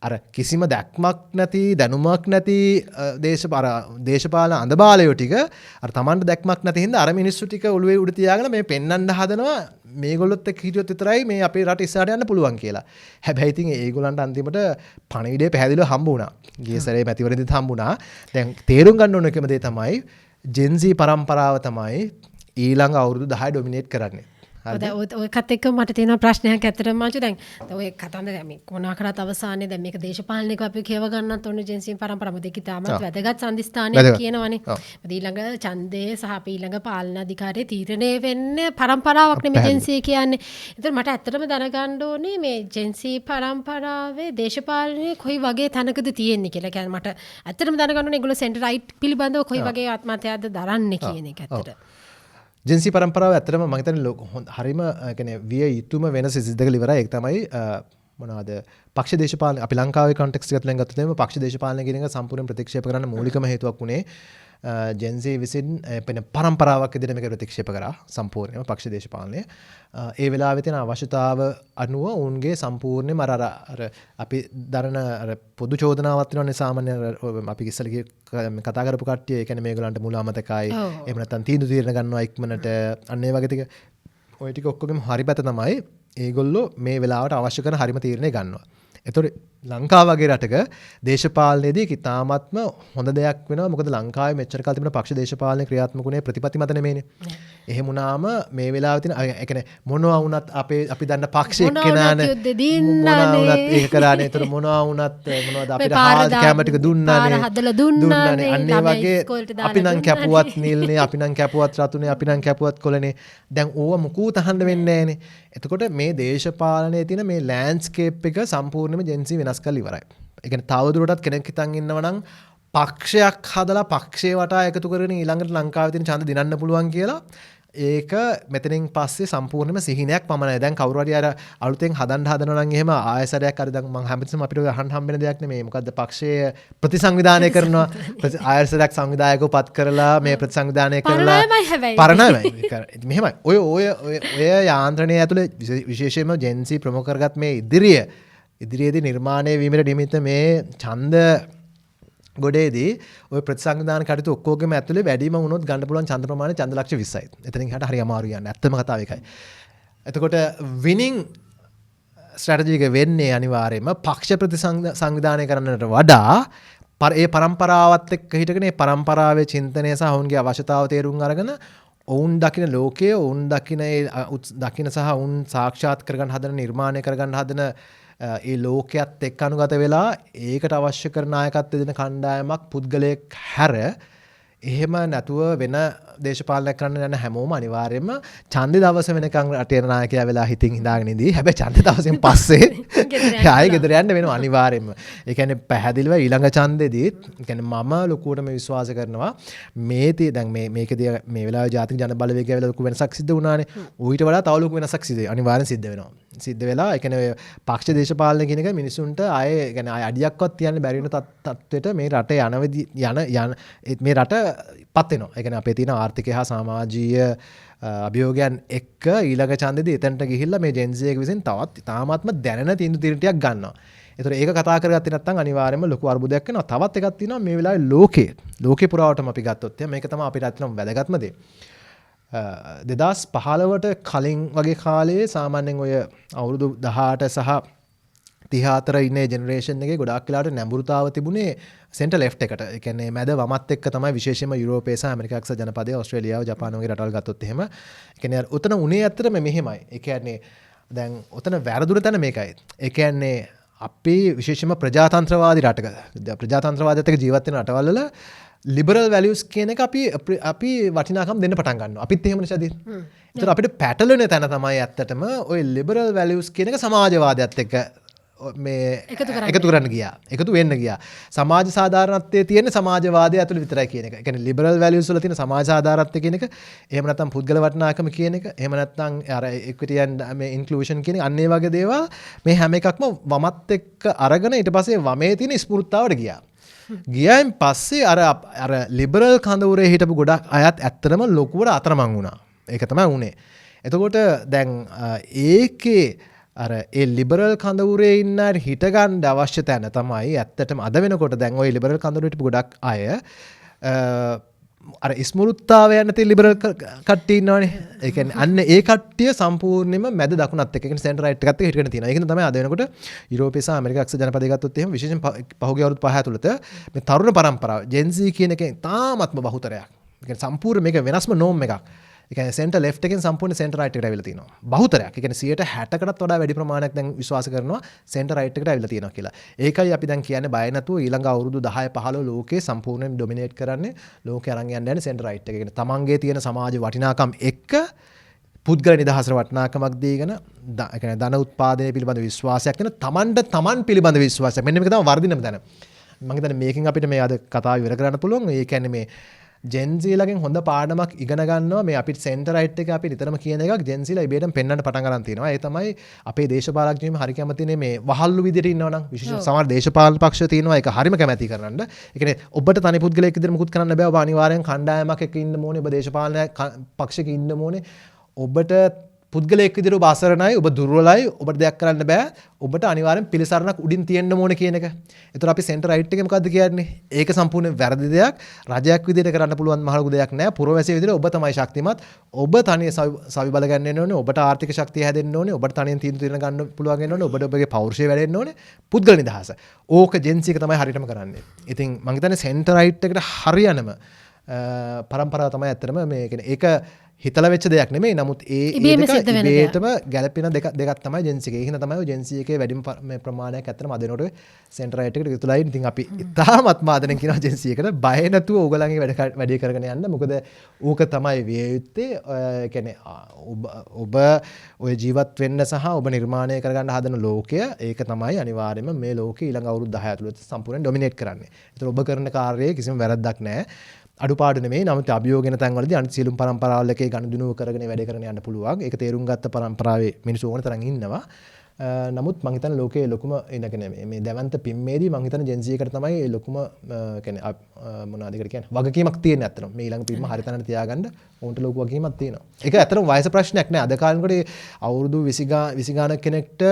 අර කිසිම දැක්මක් නැති දැනුමක් නැති දේශපාලන අඳබාලයෝ ටික අර Tamanට දැක්මක් නැති හින්දා අර මිනිස්සු ටික ඔළුවේ උඩ තියාගෙන මේ පෙන්වන්න හදනවා මේගොල්ලොත් එක්ක හිටියොත් විතරයි මේ අපේ රට ඉස්සරහට යන්න පුළුවන් කියලා. හැබැයි ඉතින් ඒගොල්ලන්ට අන්තිමට පණිවිඩය පැහැදිලිව හම්බ වුණා. ගිය සැරේ මැතිවරණෙදිත් හම්බ වුණා. දැන් තේරුම් ගන්න ඕන එකම දේ තමයි Gen Z පරම්පරාව තමයි ඊළඟ අවුරුදු 10 ඩොමිනේට් කරන්නේ. ඔයකත් එක්ක මට තියෙන ප්‍රශ්නයක් ඇත්තටම මාචු දැන් ඔය කතන්දර මේ කොනා කරත් අවසානයේ දැන් මේක දේශපාලනිකව අපි කියව ගන්නත් ඕනේ Gen Z පරම්පරාව දෙක ඉතාමත් වැදගත් සම්දිස්ථානයක් කියනවනේ. ඊළඟ ඡන්දය සහ අපි ඊළඟ පාලන අධිකාරිය තීරණය වෙන්නේ පරම්පරාවක් නෙමෙයි Gen Z කියන්නේ. ඒතර මට ඇත්තටම දැනගන්න ඕනේ මේ Gen Z පරම්පරාවේ දේශපාලනයේ කොයි වගේ තැනකද තියෙන්නේ කියලා. කියන්නේ මට ඇත්තටම දැනගන්න ඕනේ ඒගොල්ලෝ සෙන්ටර් රයිට් පිළිබඳව කොයි වගේ ආත්මත්‍යයක්ද දරන්නේ කියන එක ඇත්තට. Gen Z පරම්පරාව ඇත්තටම මම හිතන්නේ හරිම කියන්නේ විය යුතුම වෙනස සිද්ධ ඉවරයි. ඒක තමයි මොනවාද පක්ෂ දේශපාලන අපි ලංකාවේ කොන්ටෙක්ස්ට් එකත් ලෙන් ගත්තොත් එimhe පක්ෂ දේශපාලන කියන එක සම්පූර්ණයෙන් ප්‍රතික්ෂේප කරන්න මූලිකම හේතුවක් උනේ Gen Z විසින් වෙන පරම්පරාවක් විදිහට මේක ප්‍රතික්ෂේප කරා සම්පූර්ණයෙන්ම පක්ෂ දේශපාලනය. ඒ වෙලාවේ තියෙන අවශ්‍යතාව අනුව උන්ගේ සම්පූර්ණයෙන්ම අර අපි දරන අර පොදු චෝදනාවක් වෙනවනේ සාමාන්‍ය අපි ඉස්සෙල්ලා කතා කරපු කට්ටිය ඒ කියන්නේ මේගොල්ලන්ට මුල අමතකයි එහෙම නැත්නම් තීන්දුව ගන්නවා ඉක්මනට අන්න ඒ වගේ ටික ඔය ටික ඔක්කොගෙම හරි පැත්ත තමයි ඒගොල්ලෝ මේ වෙලාවට අවශ්‍ය කරන හරිම තීරණය ගන්නවා. එතකොට ලංකාව වගේ රටක දේශපාලනයේදී ඉතාමත්ම හොඳ දෙයක් වෙනවා. මොකද ලංකාවේ මෙච්චර කාල තිබුණ පක්ෂ දේශපාලන ක්‍රියාත්මක උනේ ප්‍රතිපත්ති මත නෙමෙයිනේ. එහෙම වුණාම මේ වෙලාවේ තියෙන ඒ කියන්නේ මොනවා වුණත් අපි දන්න පක්ෂ එක්කෙනානේ මොනවා වුණත් ඒක කරානේ. ඒතර මොනවා වුණත් මොනවද අපිට හාල් කැම ටික දුන්නානේ. දුන්නානේ. අන්න ඒ වගේ අපි නම් කැපුවත් නිල්නේ, අපි නම් කැපුවත් රතුනේ, අපි නම් කැපුවත් කොළනේ. දැන් ඕව මුකුත් අහන්න වෙන්නේ නැහනේ. එතකොට මේ දේශපාලනයේ තියෙන මේ ලෑන්ඩ්ස්කේප් එක සම්පූර්ණයෙන්ම Gen Z වෙනස් කරලා ඉවරයි. ඒ කියන්නේ තවදුරටත් කෙනෙක් හිතන් ඉන්නවා නම් පක්ෂයක් හදලා පක්ෂේ වටා එකතු කරගෙන ඊළඟට ලංකාවේ තියෙන ඡන්ද දිනන්න පුළුවන් කියලා ඒක මෙතනින් පස්සේ සම්පූර්ණයෙන්ම සිහිනයක් පමණයි. දැන් කවුරු හරි අර අලුතෙන් හදනවා නම් එහෙම ආයසරයක් හරි දැන් මම හැමතිස්සම අපිට අහන්න හම්බෙන දෙයක් නෙමෙයි. මොකද්ද පක්ෂයේ ප්‍රතිසංවිධානය කරනවා. ආයසරයක් සංවිධායකව පත් කරලා මේ ප්‍රතිසංවිධානය කරලා පරණයි. මෙහෙමයි. ඔය යාන්ත්‍රණය ඇතුලේ විශේෂයෙන්ම Gen Z ප්‍රමුඛ කරගත් මේ ඉදිරියේදී නිර්මාණය වීමට නිමිත්ත මේ ඡන්ද ගොඩේදී ඔය ප්‍රතිසංවිධාන කටයුතු ඔක්කොගෙම ඇතුලේ වැඩිම වුණොත් ගන්න පුළුවන් ඡන්ද ප්‍රමාණය ඡන්ද ලක්ෂ 20යි. එතනින් එහාට හරි අමාරු යන්නේ. ඇත්තම කතාව ඒකයි. එතකොට විනිං ස්ට්‍රැටජි එක වෙන්නේ අනිවාර්යයෙන්ම පක්ෂ ප්‍රතිසංවිධානය කරන්නට වඩා ඒ පරම්පරාවත් එක්ක හිටගෙන ඒ පරම්පරාවේ චින්තනය සහ ඔවුන්ගේ අවශ්‍යතාව තේරුම් අරගෙන ඔවුන් දකින ලෝකය ඔවුන් දකින සහ ඔවුන් සාක්ෂාත් කරගන්න හදන නිර්මාණය කරගන්න හදන ඒ ලෝකයේත් එක්ක අනුගත වෙලා ඒකට අවශ්‍ය කරන නායකත්වය දෙන කණ්ඩායමක් පුද්ගලයෙක් හැර එහෙම නැතුව වෙන දේශපාලනයක් කරන්න යන හැමෝම අනිවාර්යයෙන්ම ඡන්දේ දවස වෙනකන් රටේ නායකයා වෙලා හිතින් හිඳාගෙන ඉඳී. හැබැයි ඡන්දේ දවසෙන් පස්සේ ආයෙ ගෙදර යන්න වෙනවා අනිවාර්යයෙන්ම. ඒ කියන්නේ පැහැදිලිව ඊළඟ ඡන්දෙදී කියන්නේ මම ලොකුවටම විශ්වාස කරනවා දැන් මේකදී මේ වෙලාවේ ජාතික ජන බලවේගය වෙලා ලොකු වෙනසක් සිද්ධ වුණානේ. ඌට වඩා තව ලොකු වෙනසක් අනිවාර්යෙන් සිද්ධ වෙනවා. සිද්ධ වෙලා ඒ කියන්නේ පක්ෂ දේශපාලන කියන එක මිනිසුන්ට ආයෙ කියන්නේ අඩියක්වත් තියන්න බැරි වෙන තත්ත්වයට මේ රටේ මේ රට පත් වෙනවා. ඒ කියන්නේ අපේ තියෙන ආර්ථිකය හා සමාජීය අභියෝගයන් එක්ක ඊළඟ ඡන්දෙදී එතනට ගිහිල්ලා මේ Gen Z එක විසින් තවත් තාමත්ම දැනෙන තීන්දුව ටිකක් ගන්නවා. ඒතර ඒක කතා කරගත්තේ නැත්නම් අනිවාර්යයෙන්ම ලොකු අර්බුදයක් වෙනවා. තවත් එකක් තියෙනවා මේ වෙලාවේ ලෝකේ පුරාවටම අපි ගත්තොත් මේක තමයි අපිට අත්‍යවශ්‍යම වැදගත්ම දේ. 2015ට කලින් වගේ කාලයේ සාමාන්‍යයෙන් ඔය අවුරුදු 18 සහ 34 ඉන්නේ ජෙනරේෂන් එකේ ගොඩාක් වෙලාවට නැඹුරුතාව තිබුණේ සෙන්ටර් ලෙෆ්ට් එකට. ඒ කියන්නේ මැද වමත් එක්ක තමයි විශේෂයෙන්ම යුරෝපයේ සහ ඇමරිකා එක්සත් ජනපදයේ ඕස්ට්‍රේලියාව ජපාන වගේ රටවල් ගත්තොත් එහෙම. ඒ කියන්නේ උතන උනේ ඇත්තටම මෙහෙමයි. ඒ කියන්නේ දැන් උතන වැරදුන තැන මේකයි. ඒ කියන්නේ අපි විශේෂයෙන්ම ප්‍රජාතන්ත්‍රවාදී රටක ප්‍රජාතන්ත්‍රවාදයට ජීවත් වෙන රටවල් වල ලිබරල් වැලියුස් කියන එක අපි වටිනාකම් දෙන්න පටන් ගන්නවා. අපිත් එහෙමනේ සදී. ඒතර අපිට පැටලෙන තැන තමයි ඇත්තටම ওই ලිබරල් වැලියුස් කියන එක සමාජවාදයත් එක්ක මේ එකතු කරන්න ගියා. එකතු වෙන්න ගියා. සමාජ සාධාරණත්වයේ තියෙන සමාජවාදය ඇතුළේ විතරයි කියන එක. ඒ කියන්නේ ලිබරල් වැලියුස් වල තියෙන සමාජ සාධාරණත්වය කියන එක, එහෙම නැත්නම් පුද්ගල වටිනාකම කියන එක, එහෙම නැත්නම් අර ඉක්විටි ඇන්ඩ් මේ ඉන්ක්ලූෂන් කියන අන්න ඒ වගේ දේවල් මේ හැම එකක්ම වමත් එක්ක අරගෙන ඊට පස්සේ වමේ තියෙන ස්පෘත්තාවට ගියා. ගියයින් පස්සේ අර ලිබරල් කඳවුරේ හිටපු ගොඩක් අයත් ඇත්තටම ලොකුවට අතරමං වුණා. ඒක තමයි උනේ. එතකොට දැන් ඒකේ අර ඒ ලිබරල් කඳවුරේ ඉන්න හිටගන්න අවශ්‍ය තැන තමයි ඇත්තටම අද වෙනකොට දැන් ওই ලිබරල් කඳවුරට ගොඩක් අය අර ස්මෘත්තාව යන තේ ලිබරල් කට්ටිය ඉන්නවනේ. ඒ කියන්නේ අන්න ඒ කට්ටිය සම්පූර්ණයෙන්ම මැද දකුණත් එක්ක කියන්නේ සෙන්ටර් රයිට් එකත් එක්ක හිටගෙන තියෙනවා. ඒක තමයි අද වෙනකොට යුරෝපයේ සහ ඇමරිකා එක්සත් ජනපදයේ ගත්තොත් එහෙම විශේෂයෙන් පහුගිය අවුරුදු 5 ඇතුළත මේ තරුණ පරම්පරාව Gen Z කියන එකෙන් තාමත්ම බහුතරයක්. ඒ කියන්නේ සම්පූර්ණ මේක වෙනස්ම නෝම් එකක්. ඒ කියන්නේ සෙන්ටර් ලෙෆ්ට් එකෙන් සම්පූර්ණ සෙන්ටර් රයිට් එකට ඇවිල්ලා තියෙනවා. බහුතරයක්. ඒ කියන්නේ 60%කටත් වඩා වැඩි ප්‍රමාණයක් දැන් විශ්වාස කරනවා සෙන්ටර් රයිට් එකට ඇවිල්ලා තියෙනවා කියලා. ඒකයි අපි දැන් කියන්නේ බය නැතුව ඊළඟ අවුරුදු 10 15 ලෝකේ සම්පූර්ණයෙන් ඩොමිනේට් කරන්නේ ලෝකේ අරන් යන්න යන්නේ සෙන්ටර් රයිට් එක. ඒ කියන්නේ තමන්ගේ තියෙන සමාජ වටිනාකම් එක්ක පුද්ගල නිදහසට වටිනාකමක් දීගෙන ඒ කියන්නේ ධන උත්පාදනය පිළිබඳ විශ්වාසයක් වෙන තමන් පිළිබඳ විශ්වාසයක්. මෙන්න මේක තමයි වර්ධිනම තැන. මම හිතන්නේ මේකෙන් අපිට මේ අද කතාව ඉවර කරන්න පුළුවන්. ඒ කියන්නේ මේ Gen Z ලගෙන් හොඳ පාඩමක් ඉගෙන ගන්නවා මේ අපිට සෙන්ටර් රයිට් එක අපි නිතරම කියන එකක් Gen Z ලා ඉබේටම පෙන්වන්න පටන් ගන්න තියෙනවා. ඒ තමයි අපේ දේශපාලඥයෝ හරි කැමතිනේ මේ වහල්ලු විදියට ඉන්නවනම් විශේෂ සමහර දේශපාලන පක්ෂ තියෙනවා ඒක හරිම කැමැති කරන්න. ඒ කියන්නේ ඔබට තනි පුද්ගලයෙක් විදියට මුකුත් කරන්න බෑ. ඔබ අනිවාර්යෙන් කණ්ඩායමක් එක්ක ඉන්න ඕනේ. ඔබ දේශපාලන පක්ෂයක ඉන්න ඕනේ. ඔබට පුද්ගලයෙක් විදියට ඔබ අසරණයි, ඔබ දුර්වලයි, ඔබට දෙයක් කරන්න බෑ. ඔබට අනිවාර්යෙන් පිළිසරණක් උඩින් තියෙන්න ඕනේ කියන එක. ඒතර අපි සෙන්ටර් රයිට් එකේ මොකද්ද කියන්නේ? ඒක සම්පූර්ණයෙන් වැරදි දෙයක්. රජයක් විදියට කරන්න පුළුවන් මහලු දෙයක් නෑ. පුරවැසිය විදියට ඔබ තමයි ශක්තිමත්. ඔබ තනිය සවි බල ගන්න ඕනේ. ඔබට ආර්ථික ශක්තිය හැදෙන්න ඕනේ. ඔබට තනියෙන් තීන්දුව ගන්න පුළුවන් වෙන්න ඕනේ. ඔබට ඔබගේ පෞරුෂය වැඩෙන්න ඕනේ. පුද්ගල නිදහස. ඕක Gen Z එක තමයි හරියටම කරන්නේ. ඉතින් මම හිතන්නේ සෙන්ටර් රයිට් එකට හරියනම පරම්පරාව තමයි ඇත්තටම මේ කියන්නේ ඒක හිතලා වෙච්ච දෙයක් නෙමෙයි. නමුත් ඒ ඉබේටම ගැළපෙන දෙකක් තමයි Gen Z එකේ. ඒ හින්දා තමයි Gen Z එකේ වැඩිම ප්‍රමාණයක් ඇත්තටම අද වෙනකොට සෙන්ටර් රයිට් එකට යොතුලයි. ඉතින් අපි ඉතාමත්ම ආදරෙන් කියනවා Gen Z එකට බය නැතුව ඕගලන්ගේ වැඩේ කරගෙන යන්න. මොකද ඕක තමයි විය යුත්තේ. ඒ කියන්නේ ඔබ ඔය ජීවත් වෙන්න සහ ඔබ නිර්මාණය කරගන්න හදන ලෝකය ඒක තමයි අනිවාර්යයෙන්ම මේ ලෝකේ ඊළඟ අවුරුදු 10 ඇතුළත සම්පූර්ණයෙන් ඩොමිනේට් කරන්නේ. ඒතර ඔබ කරන කාර්යයේ කිසිම වැරද්දක් නැහැ. අඩුපාඩු නෙමෙයි. නමුත් අභියෝගන තැන්වලදී අනිත් සියලුම පරම්පරාවල් එකේ ගනුදෙනුව කරගෙන වැඩ කරගෙන යන්න පුළුවන්. ඒක තේරුම් ගත්ත පරම්පරාවේ මිනිස්සු ඕන තරම් ඉන්නවා. නමුත් මම හිතන්නේ ලෝකයේ ලොකුම ඉන්නකනේ මේ දැවන්ත පිම්මේදී මම හිතන්නේ Gen Z එකට තමයි ලොකුම කියන්නේ මොනවද ඒකට කියන්නේ වගකීමක් තියෙන ඇත්තටම. මේ ඊළඟ පිම්ම හරි තැනට තියාගන්න ඕන්ට ලොකු වගකීමක් තියෙනවා. ඒක ඇත්තටම වයස ප්‍රශ්නයක් නෑ. අද කාලෙකට අවුරුදු 20 ගානක කෙනෙක්ට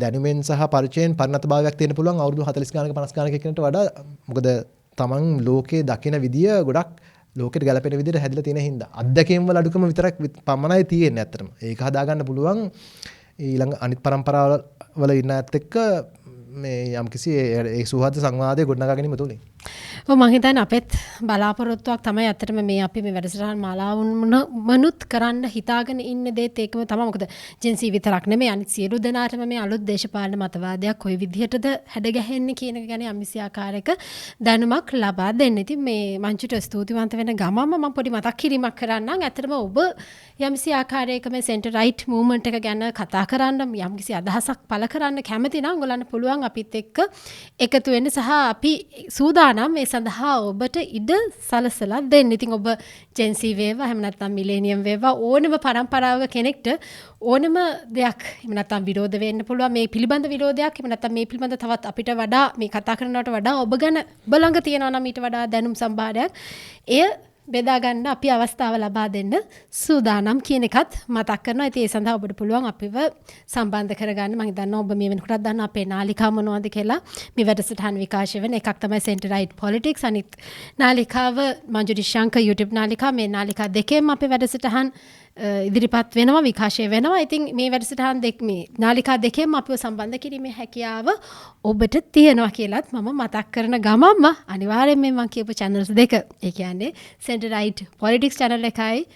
දැනුමෙන් සහ පරිචයෙන් පරිණතභාවයක් තියෙන පුළුවන් අවුරුදු 40 ගානක 50 ගානක කෙනෙක්ට වඩා. මොකද තමන් ලෝකේ දකින විදිය ගොඩක් ලෝකෙට ගැලපෙන විදිහට හැදිලා තියෙන හින්දා අත්දැකීම් වල අඩුකම විතරක් පමණයි තියෙන්නේ ඇත්තටම. ඒක හදාගන්න පුළුවන් ඊළඟ අනිත් පරම්පරාවල වල ඉන්න ඇත්ත එක්ක මේ යම්කිසි ඒ සුහද සංවාදය ගොඩනගා ගැනීම තුලින්. ඔව් මම හිතන්නේ අපෙත් බලාපොරොත්තුවක් තමයි ඇත්තටම මේ අපි මේ වැඩසටහන් මාලාවුන්මනුත් කරන්න හිතාගෙන ඉන්න දේත් ඒකම තමයි. මොකද Gen Z විතරක් නෙමෙයි අනිත් සියලු දෙනාටම මේ අලුත් දේශපාලන මතවාදයක් කොයි විදිහටද හැඩගැහෙන්නේ කියන එක ගැන යම්කිසි ආකාරයක දැනුමක් ලබා දෙන්න. ඉතින් මේ මංචුට ස්තුතිවන්ත වෙන ගමම මම පොඩි මතක් කිරීමක් කරන්නම්. ඇත්තටම ඔබ යම්කිසි ආකාරයක මේ සෙන්ටර් රයිට් මූවමන්ට් එක ගැන කතා කරන්න යම්කිසි අදහසක් පළ කරන්න කැමති නම් ඔයගලන්ට පුළුවන් අපිත් එක්ක එකතු වෙන්න සහ අපි සූදානම් මේ සඳහා ඔබට ඉඩ සලසලා දෙන්න. ඉතින් ඔබ Gen Z වේවා එහෙම නැත්නම් මිලේනියම් වේවා ඕනම පරම්පරාවක කෙනෙක්ට ඕනම දෙයක් එහෙම නැත්නම් විරෝධ වෙන්න පුළුවන්. මේ පිළිබඳ විරෝධයක් එහෙම නැත්නම් මේ පිළිබඳ තවත් අපිට වඩා මේ කතා කරනවට වඩා ඔබ ගැන ඔබ ළඟ තියෙනවා නම් ඊට වඩා දැනුම් සම්භාරයක් එය බෙදා ගන්න අපි අවස්ථාව ලබා දෙන්න සූදානම් කියන එකත් මතක් කරනවා. ඉතින් ඒ සඳහා ඔබට පුළුවන් අපිව සම්බන්ධ කරගන්න. මම හිතනවා ඔබ මේ වෙනකොටත් දන්න අපේ නාලිකාව මොනවද කියලා. මේ වැඩසටහන විකාශය වෙන එකක් තමයි Center Right Politics. අනිත් නාලිකාව මංජුරි ශංකර් YouTube නාලිකාව. මේ නාලිකා දෙකෙන්ම අපේ වැඩසටහන් ඉදිරිපත් වෙනවා විකාශය වෙනවා. ඉතින් මේ වැඩසටහන් මේ නාලිකා දෙකෙන්ම අපිව සම්බන්ධ කිරීමේ හැකියාව ඔබට තියෙනවා කියලාත් මම මතක් කරන ගමන්ම අනිවාර්යෙන්ම මම කියපු channels දෙක. ඒ කියන්නේ Center Right Politics channel එකයි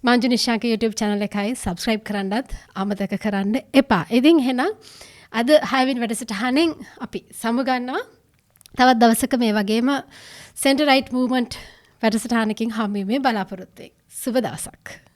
මංජුරි ශංකර් YouTube channel එකයි subscribe කරන්නත් අමතක කරන්න එපා. ඉතින් එහෙනම් අද 6 වෙනි වැඩසටහනෙන් අපි සමුගන්නවා. තවත් දවසක මේ වගේම Center Right Movement වැඩසටහනකින් හමු වෙමු බලාපොරොත්තු වෙමි. සුබ දවසක්.